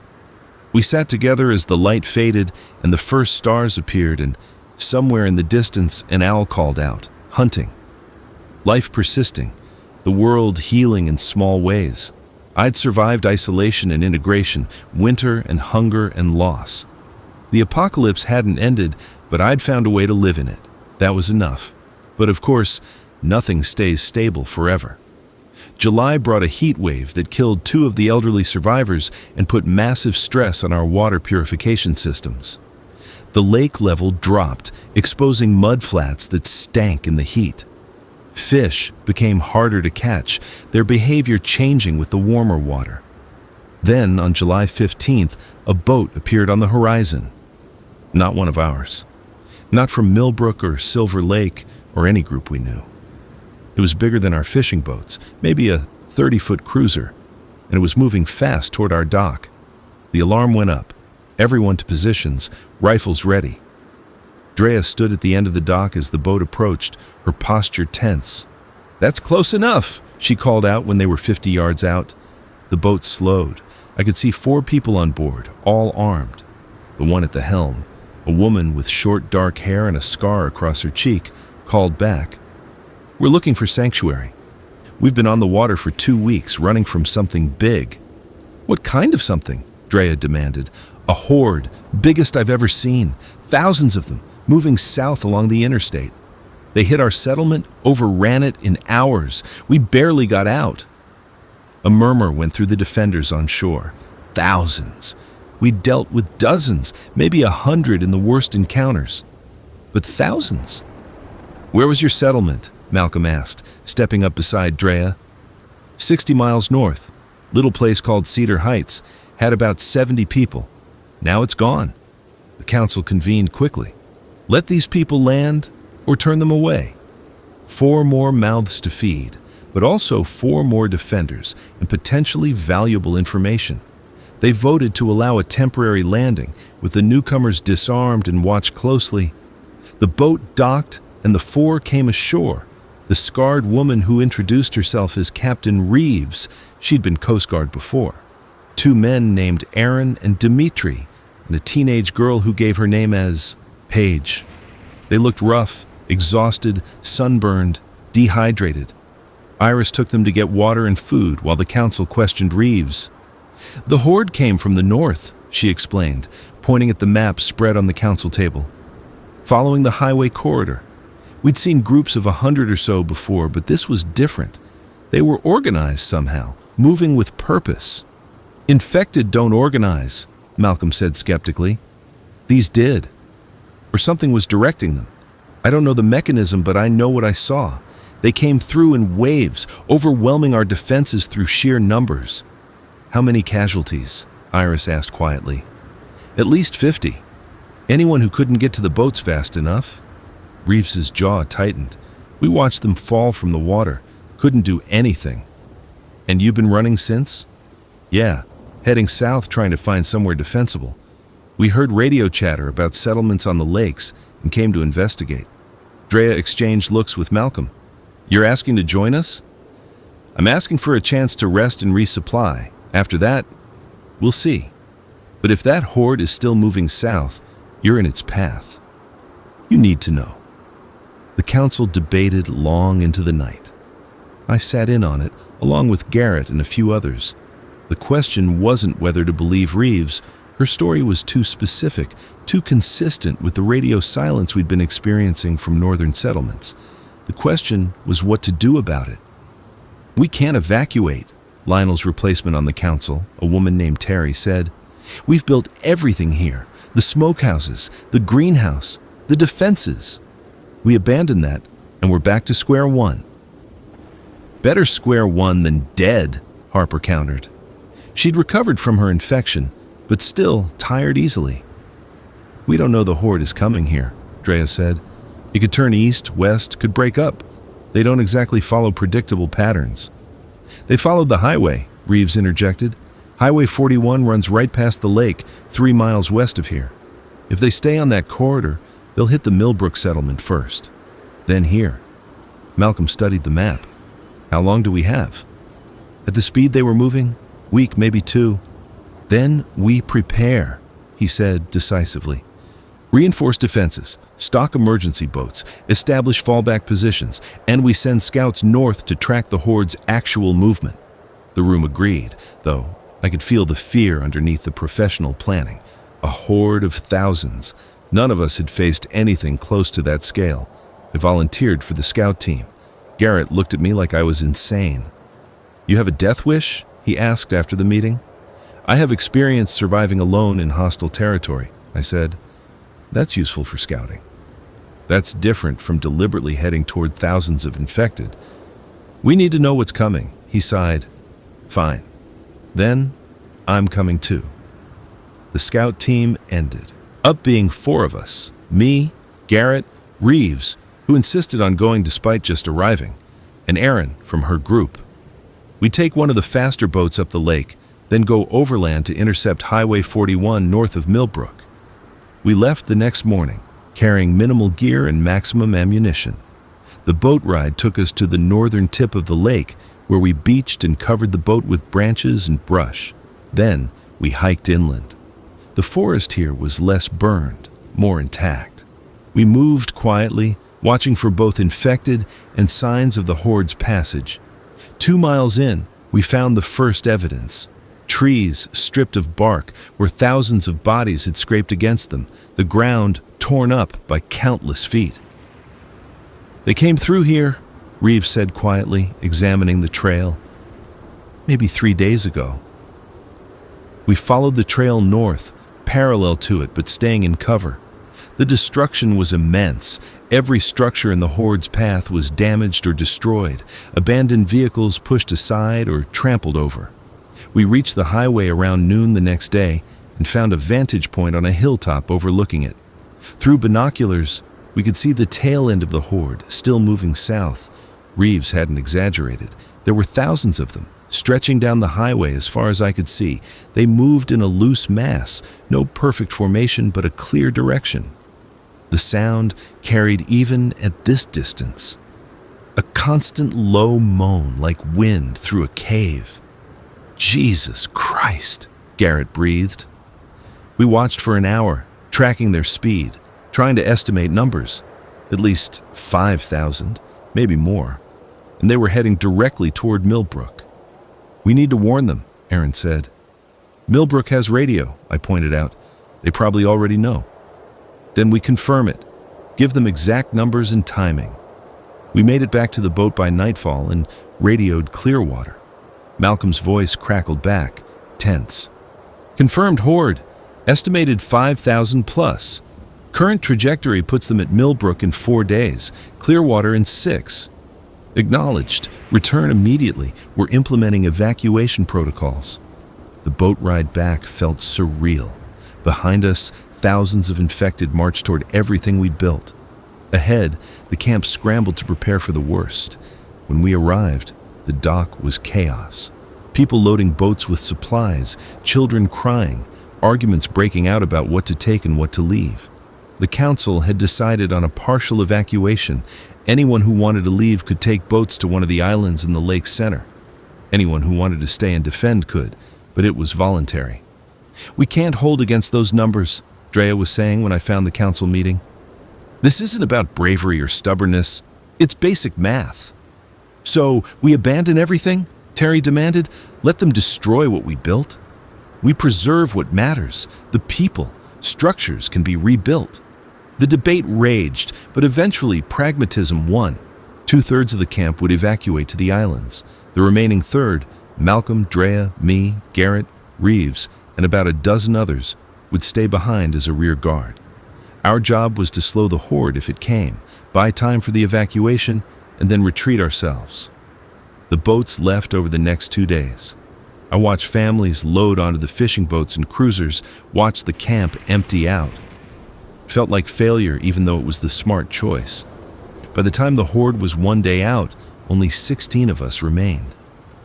We sat together as the light faded and the first stars appeared, and somewhere in the distance an owl called out, "Hunting." Life persisting, the world healing in small ways. I'd survived isolation and integration, winter and hunger and loss. The apocalypse hadn't ended, but I'd found a way to live in it. That was enough. But of course, nothing stays stable forever. July brought a heat wave that killed 2 of the elderly survivors and put massive stress on our water purification systems. The lake level dropped, exposing mud flats that stank in the heat. Fish became harder to catch, their behavior changing with the warmer water. Then, on July 15th, a boat appeared on the horizon. Not one of ours. Not from Millbrook or Silver Lake or any group we knew. It was bigger than our fishing boats, maybe a 30-foot cruiser, and it was moving fast toward our dock. The alarm went up. Everyone to positions, rifles ready. Drea stood at the end of the dock as the boat approached, her posture tense. "That's close enough," she called out when they were 50 yards out. The boat slowed. I could see 4 people on board, all armed. The one at the helm, a woman with short dark hair and a scar across her cheek, called back. "We're looking for sanctuary. We've been on the water for 2 weeks, running from something big." "What kind of something?" Drea demanded. "A horde, biggest I've ever seen. Thousands of them, moving south along the interstate. They hit our settlement, overran it in hours. We barely got out." A murmur went through the defenders on shore. Thousands. We dealt with dozens, maybe 100 in the worst encounters. But thousands? "Where was your settlement?" Malcolm asked, stepping up beside Drea. 60 miles north. Little place called Cedar Heights. Had about 70 people. Now it's gone." The council convened quickly. Let these people land or turn them away. 4 more mouths to feed, but also 4 more defenders and potentially valuable information. They voted to allow a temporary landing, with the newcomers disarmed and watched closely. The boat docked and the 4 came ashore. The scarred woman who introduced herself as Captain Reeves, she'd been Coast Guard before. 2 men named Aaron and Dimitri, and a teenage girl who gave her name as Paige. They looked rough, exhausted, sunburned, dehydrated. Iris took them to get water and food while the council questioned Reeves. "The horde came from the north," she explained, pointing at the map spread on the council table. "Following the highway corridor. We'd seen groups of 100 or so before, but this was different. They were organized somehow, moving with purpose." "Infected don't organize," Malcolm said skeptically. "These did. Or something was directing them. I don't know the mechanism, but I know what I saw. They came through in waves, overwhelming our defenses through sheer numbers." "How many casualties?" Iris asked quietly. "At least 50. Anyone who couldn't get to the boats fast enough." Reeves's jaw tightened. "We watched them fall from the water. Couldn't do anything." "And you've been running since?" "Yeah, heading south trying to find somewhere defensible. We heard radio chatter about settlements on the lakes and came to investigate." Drea exchanged looks with Malcolm. "You're asking to join us?" "I'm asking for a chance to rest and resupply. After that, we'll see. But if that horde is still moving south, you're in its path. You need to know." The council debated long into the night. I sat in on it, along with Garrett and a few others. The question wasn't whether to believe Reeves. Her story was too specific, too consistent with the radio silence we'd been experiencing from northern settlements. The question was what to do about it. "We can't evacuate," Lionel's replacement on the council, a woman named Terry, said. "We've built everything here, the smokehouses, the greenhouse, the defenses. We abandoned that, and we're back to square one." "Better square one than dead," Harper countered. She'd recovered from her infection, but still tired easily. "We don't know the horde is coming here," Drea said. "It could turn east, west, could break up. They don't exactly follow predictable patterns." "They followed the highway," Reeves interjected. "Highway 41 runs right past the lake, 3 miles west of here. If they stay on that corridor, they'll hit the Millbrook settlement first. Then here." Malcolm studied the map. "How long do we have?" "At the speed they were moving, week, maybe 2. Then we prepare," he said decisively. "Reinforce defenses, stock emergency boats, establish fallback positions, and we send scouts north to track the horde's actual movement." The room agreed, though I could feel the fear underneath the professional planning. A horde of thousands. None of us had faced anything close to that scale. I volunteered for the scout team. Garrett looked at me like I was insane. "You have a death wish?" he asked after the meeting. "I have experience surviving alone in hostile territory," I said. "That's useful for scouting." "That's different from deliberately heading toward thousands of infected." "We need to know what's coming," he sighed. "Fine. Then I'm coming too." The scout team ended, up being 4 of us: me, Garrett, Reeves, who insisted on going despite just arriving, and Aaron from her group. We'd take one of the faster boats up the lake, then go overland to intercept Highway 41 north of Millbrook. We left the next morning, carrying minimal gear and maximum ammunition. The boat ride took us to the northern tip of the lake, where we beached and covered the boat with branches and brush. Then we hiked inland. The forest here was less burned, more intact. We moved quietly, watching for both infected and signs of the horde's passage. 2 miles in, we found the first evidence. Trees stripped of bark where thousands of bodies had scraped against them, the ground torn up by countless feet. "They came through here," Reeves said quietly, examining the trail. "Maybe 3 days ago." We followed the trail north, parallel to it but staying in cover. The destruction was immense. Every structure in the horde's path was damaged or destroyed, abandoned vehicles pushed aside or trampled over. We reached the highway around noon the next day and found a vantage point on a hilltop overlooking it. Through binoculars, we could see the tail end of the horde, still moving south. Reeves hadn't exaggerated. There were thousands of them, stretching down the highway as far as I could see. They moved in a loose mass, no perfect formation but a clear direction. The sound carried even at this distance. A constant low moan like wind through a cave. "Jesus Christ," Garrett breathed. We watched for an hour, tracking their speed, trying to estimate numbers. At least 5,000, maybe more. And they were heading directly toward Millbrook. "We need to warn them," Aaron said. "Millbrook has radio," I pointed out. "They probably already know." "Then we confirm it. Give them exact numbers and timing." We made it back to the boat by nightfall and radioed Clearwater. Malcolm's voice crackled back, tense. "Confirmed horde. Estimated 5,000 plus. Current trajectory puts them at Millbrook in 4 days, Clearwater in 6. Acknowledged. Return immediately. We're implementing evacuation protocols." The boat ride back felt surreal. Behind us, thousands of infected marched toward everything we'd built. Ahead, the camp scrambled to prepare for the worst. When we arrived, the dock was chaos. People loading boats with supplies, children crying, arguments breaking out about what to take and what to leave. The council had decided on a partial evacuation. Anyone who wanted to leave could take boats to one of the islands in the lake's center. Anyone who wanted to stay and defend could, but it was voluntary. "We can't hold against those numbers," Drea was saying when I found the council meeting. "This isn't about bravery or stubbornness. It's basic math." "So, we abandon everything?" Terry demanded. "Let them destroy what we built? We preserve what matters. The people. Structures can be rebuilt." The debate raged, but eventually pragmatism won. 2/3 of the camp would evacuate to the islands. The remaining third, Malcolm, Drea, me, Garrett, Reeves, and about a dozen others, would stay behind as a rear guard. Our job was to slow the horde if it came, buy time for the evacuation, and then retreat ourselves. The boats left over the next 2 days. I watched families load onto the fishing boats and cruisers, watch the camp empty out. It felt like failure even though it was the smart choice. By the time the horde was 1 day out, only 16 of us remained.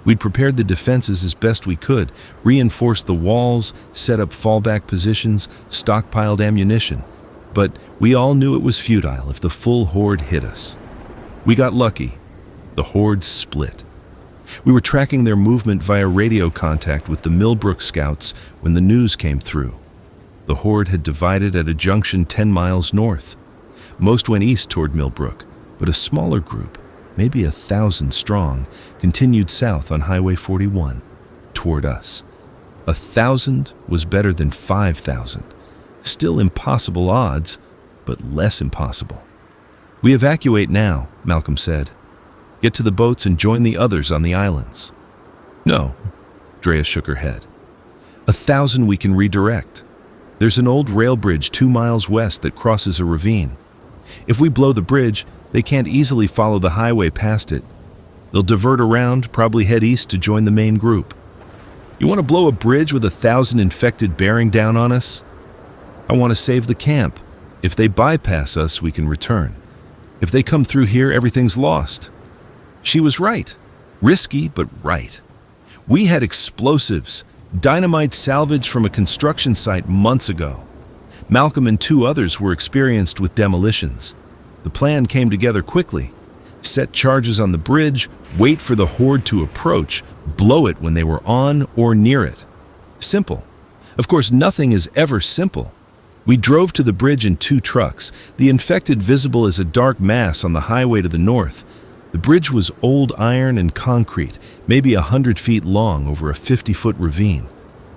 We'd prepared the defenses as best we could, reinforced the walls, set up fallback positions, stockpiled ammunition. But we all knew it was futile if the full horde hit us. We got lucky. The horde split. We were tracking their movement via radio contact with the Millbrook scouts when the news came through. The horde had divided at a junction 10 miles north. Most went east toward Millbrook, but a smaller group, maybe 1,000 strong, continued south on Highway 41, toward us. 1,000 was better than 5,000. Still impossible odds, but less impossible. "We evacuate now," Malcolm said. "Get to the boats and join the others on the islands." "No," Drea shook her head. 1,000 we can redirect. There's an old rail bridge 2 miles west that crosses a ravine. If we blow the bridge, they can't easily follow the highway past it. They'll divert around, probably head east to join the main group. "You want to blow a bridge with 1,000 infected bearing down on us?" "I want to save the camp. If they bypass us, we can return. If they come through here, everything's lost." She was right. Risky, but right. We had explosives, dynamite salvaged from a construction site months ago. Malcolm and 2 others were experienced with demolitions. The plan came together quickly. Set charges on the bridge, wait for the horde to approach, blow it when they were on or near it. Simple. Of course, nothing is ever simple. We drove to the bridge in 2 trucks, the infected visible as a dark mass on the highway to the north. The bridge was old iron and concrete, maybe 100 feet long over a 50-foot ravine.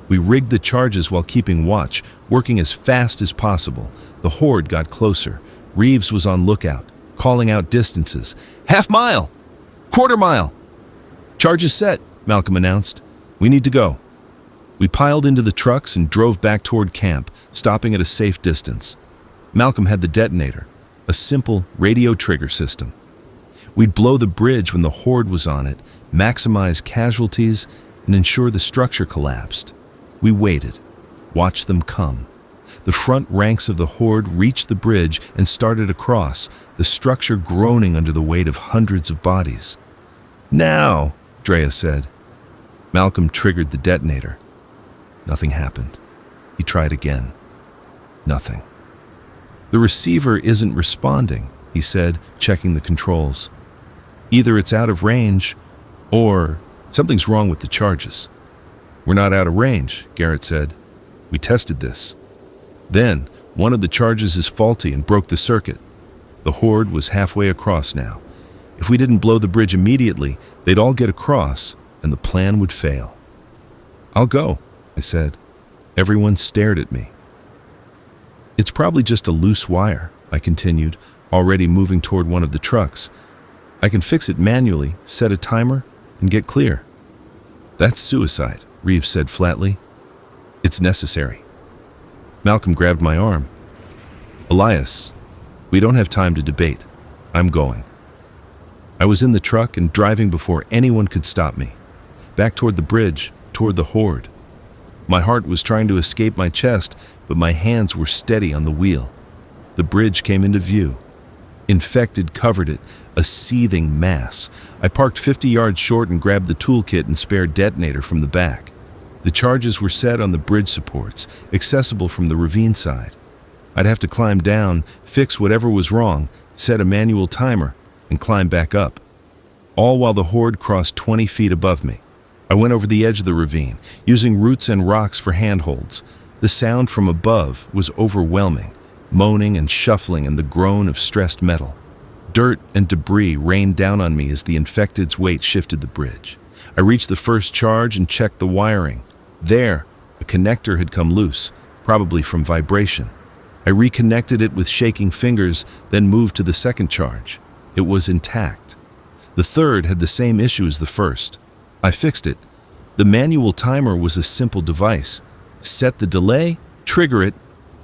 We rigged the charges while keeping watch, working as fast as possible. The horde got closer. Reeves was on lookout, calling out distances. "Half mile! Quarter mile!" "Charges set," Malcolm announced. "We need to go." We piled into the trucks and drove back toward camp, stopping at a safe distance. Malcolm had the detonator, a simple radio trigger system. We'd blow the bridge when the horde was on it, maximize casualties, and ensure the structure collapsed. We waited, watched them come. The front ranks of the horde reached the bridge and started across, the structure groaning under the weight of hundreds of bodies. "Now," Drea said. Malcolm triggered the detonator. Nothing happened. He tried again. Nothing. "The receiver isn't responding," he said, checking the controls. "Either it's out of range, or something's wrong with the charges." "We're not out of range," Garrett said. "We tested this." Then, one of the charges is faulty and broke the circuit. The horde was halfway across now. If we didn't blow the bridge immediately, they'd all get across, and the plan would fail. "I'll go," I said. Everyone stared at me. "It's probably just a loose wire," I continued, already moving toward one of the trucks. "I can fix it manually, set a timer, and get clear." "That's suicide," Reeves said flatly. "It's necessary." Malcolm grabbed my arm. "Elias, we don't have time to debate. I'm going." I was in the truck and driving before anyone could stop me. Back toward the bridge, toward the horde. My heart was trying to escape my chest, but my hands were steady on the wheel. The bridge came into view. Infected covered it, a seething mass. I parked 50 yards short and grabbed the toolkit and spare detonator from the back. The charges were set on the bridge supports, accessible from the ravine side. I'd have to climb down, fix whatever was wrong, set a manual timer, and climb back up. All while the horde crossed 20 feet above me. I went over the edge of the ravine, using roots and rocks for handholds. The sound from above was overwhelming, moaning and shuffling and the groan of stressed metal. Dirt and debris rained down on me as the infected's weight shifted the bridge. I reached the first charge and checked the wiring. There, a connector had come loose, probably from vibration. I reconnected it with shaking fingers, then moved to the second charge. It was intact. The third had the same issue as the first. I fixed it. The manual timer was a simple device. Set the delay, trigger it,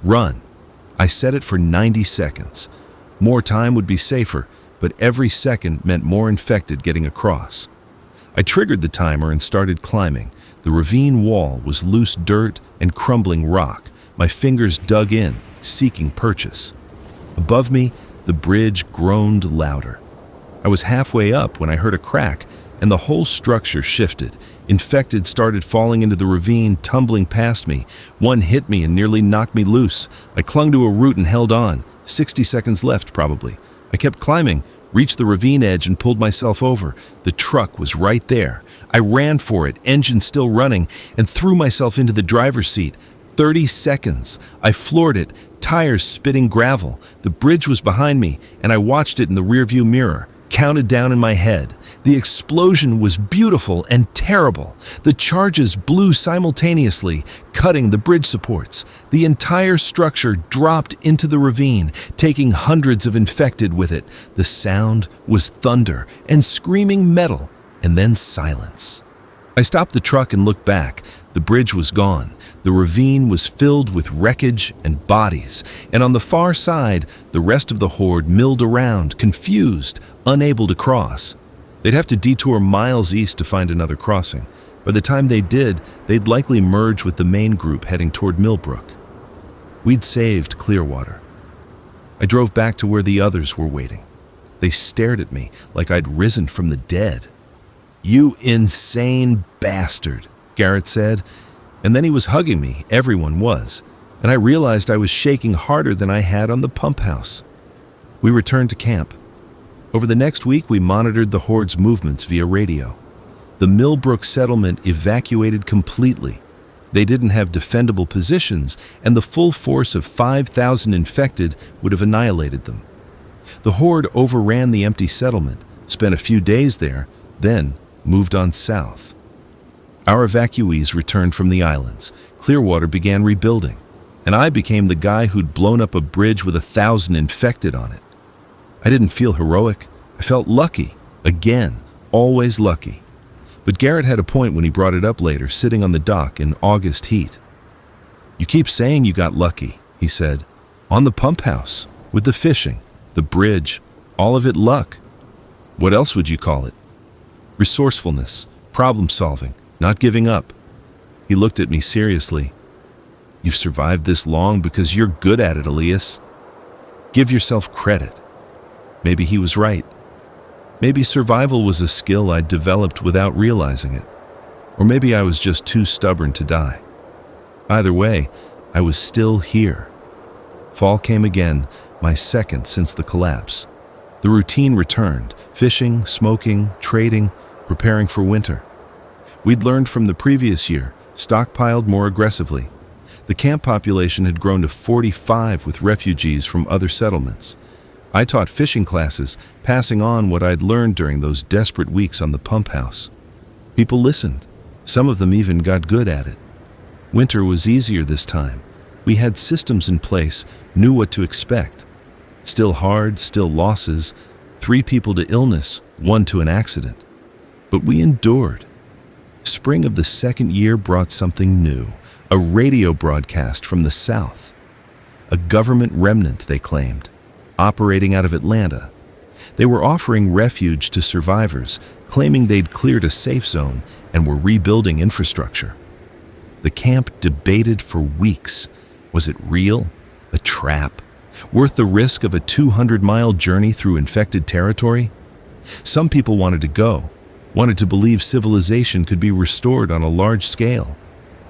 run. I set it for 90 seconds. More time would be safer, but every second meant more infected getting across. I triggered the timer and started climbing. The ravine wall was loose dirt and crumbling rock. My fingers dug in, seeking purchase. Above me, the bridge groaned louder. I was halfway up when I heard a crack, and the whole structure shifted. Infected started falling into the ravine, tumbling past me. One hit me and nearly knocked me loose. I clung to a root and held on. 60 seconds left, probably. I kept climbing, reached the ravine edge and pulled myself over. The truck was right there. I ran for it, engine still running, and threw myself into the driver's seat. 30 seconds. I floored it, tires spitting gravel. The bridge was behind me, and I watched it in the rearview mirror. Counted down in my head. The explosion was beautiful and terrible. The charges blew simultaneously, cutting the bridge supports. The entire structure dropped into the ravine, taking hundreds of infected with it. The sound was thunder and screaming metal, and then silence. I stopped the truck and looked back. The bridge was gone. The ravine was filled with wreckage and bodies, and on the far side, the rest of the horde milled around, confused, unable to cross. They'd have to detour miles east to find another crossing. By the time they did, they'd likely merge with the main group heading toward Millbrook. We'd saved Clearwater. I drove back to where the others were waiting. They stared at me like I'd risen from the dead. "You insane bastard," Garrett said, and then he was hugging me, everyone was, and I realized I was shaking harder than I had on the pump house. We returned to camp. Over the next week, we monitored the horde's movements via radio. The Millbrook settlement evacuated completely. They didn't have defendable positions, and the full force of 5,000 infected would have annihilated them. The horde overran the empty settlement, spent a few days there, then moved on south. Our evacuees returned from the islands. Clearwater began rebuilding, and I became the guy who'd blown up a bridge with 1,000 infected on it. I didn't feel heroic. I felt lucky. Again, always lucky. But Garrett had a point when he brought it up later, sitting on the dock in August heat. "You keep saying you got lucky," he said. "On the pump house, with the fishing, the bridge, all of it luck. What else would you call it?" "Resourcefulness, problem solving, not giving up." He looked at me seriously. "You've survived this long because you're good at it, Elias. Give yourself credit." Maybe he was right. Maybe survival was a skill I'd developed without realizing it. Or maybe I was just too stubborn to die. Either way, I was still here. Fall came again, my second since the collapse. The routine returned: fishing, smoking, trading, preparing for winter. We'd learned from the previous year, stockpiled more aggressively. The camp population had grown to 45 with refugees from other settlements. I taught fishing classes, passing on what I'd learned during those desperate weeks on the pump house. People listened. Some of them even got good at it. Winter was easier this time. We had systems in place, knew what to expect. Still hard, still losses, 3 people to illness, 1 to an accident. But we endured. Spring of the second year brought something new, a radio broadcast from the south. A government remnant, they claimed, operating out of Atlanta. They were offering refuge to survivors, claiming they'd cleared a safe zone and were rebuilding infrastructure. The camp debated for weeks. Was it real? A trap? Worth the risk of a 200-mile journey through infected territory? Some people wanted to go, wanted to believe civilization could be restored on a large scale.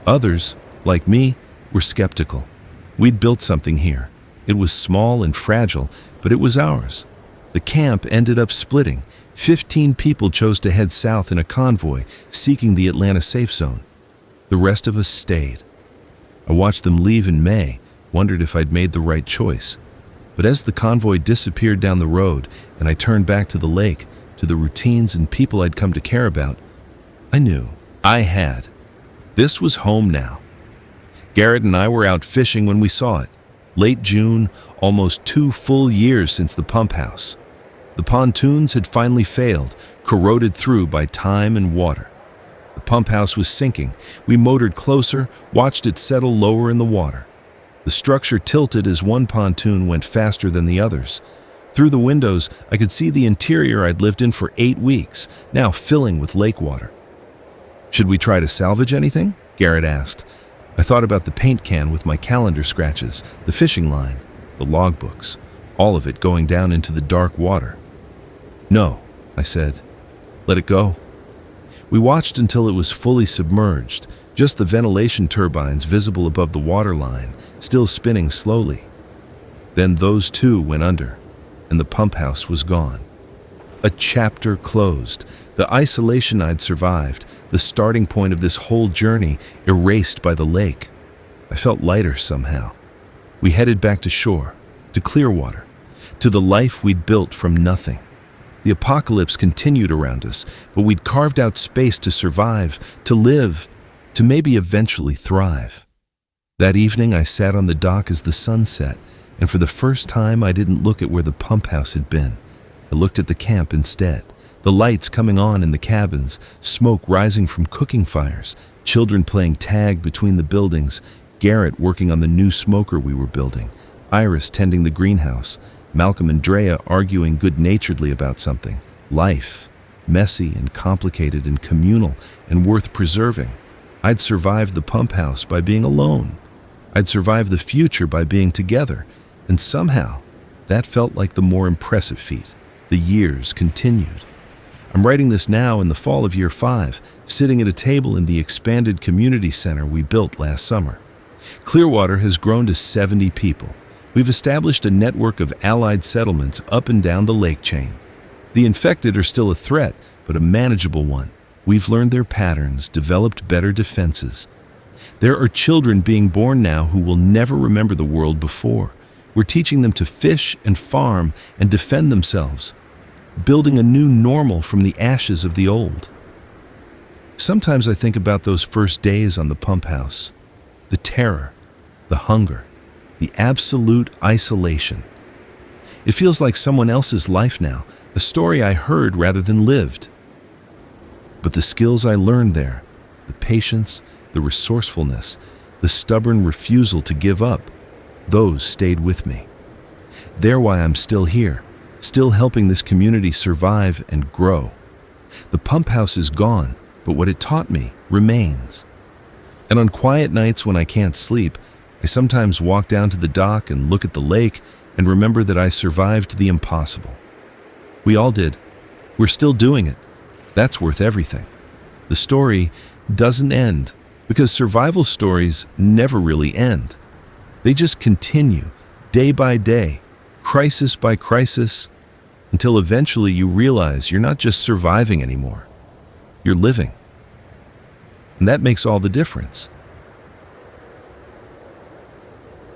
Others, like me, were skeptical. We'd built something here. It was small and fragile, but it was ours. The camp ended up splitting. 15 people chose to head south in a convoy, seeking the Atlanta safe zone. The rest of us stayed. I watched them leave in May, wondered if I'd made the right choice. But as the convoy disappeared down the road and I turned back to the lake, to the routines and people I'd come to care about, I knew I had. This was home now. Garrett and I were out fishing when we saw it. Late June, almost 2 full years since the pump house. The pontoons had finally failed, corroded through by time and water. The pump house was sinking. We motored closer, watched it settle lower in the water. The structure tilted as one pontoon went faster than the others. Through the windows, I could see the interior I'd lived in for 8 weeks, now filling with lake water. "Should we try to salvage anything?" Garrett asked. I thought about the paint can with my calendar scratches, the fishing line, the logbooks, all of it going down into the dark water. "No," I said. "Let it go." We watched until it was fully submerged, just the ventilation turbines visible above the water line, still spinning slowly. Then those too went under, and the pump house was gone. A chapter closed. The isolation I'd survived, the starting point of this whole journey, erased by the lake. I felt lighter somehow. We headed back to shore, to Clearwater, to the life we'd built from nothing. The apocalypse continued around us, but we'd carved out space to survive, to live, to maybe eventually thrive. That evening I sat on the dock as the sun set, and for the first time I didn't look at where the pump house had been. I looked at the camp instead. The lights coming on in the cabins, smoke rising from cooking fires, children playing tag between the buildings, Garrett working on the new smoker we were building, Iris tending the greenhouse, Malcolm and Drea arguing good-naturedly about something. Life, messy and complicated and communal and worth preserving. I'd survived the pump house by being alone. I'd survived the future by being together, and somehow that felt like the more impressive feat. The years continued. I'm writing this now in the fall of year 5, sitting at a table in the expanded community center we built last summer. Clearwater has grown to 70 people. We've established a network of allied settlements up and down the lake chain. The infected are still a threat, but a manageable one. We've learned their patterns, developed better defenses. There are children being born now who will never remember the world before. We're teaching them to fish and farm and defend themselves, building a new normal from the ashes of the old. Sometimes I think about those first days on the pump house. The terror, the hunger, the absolute isolation. It feels like someone else's life now, a story I heard rather than lived. But the skills I learned there, the patience, the resourcefulness, the stubborn refusal to give up, those stayed with me. They're why I'm still here, still helping this community survive and grow. The pump house is gone, but what it taught me remains. And on quiet nights when I can't sleep, I sometimes walk down to the dock and look at the lake and remember that I survived the impossible. We all did. We're still doing it. That's worth everything. The story doesn't end, because survival stories never really end. They just continue, day by day, crisis by crisis, until eventually you realize you're not just surviving anymore. You're living. And that makes all the difference.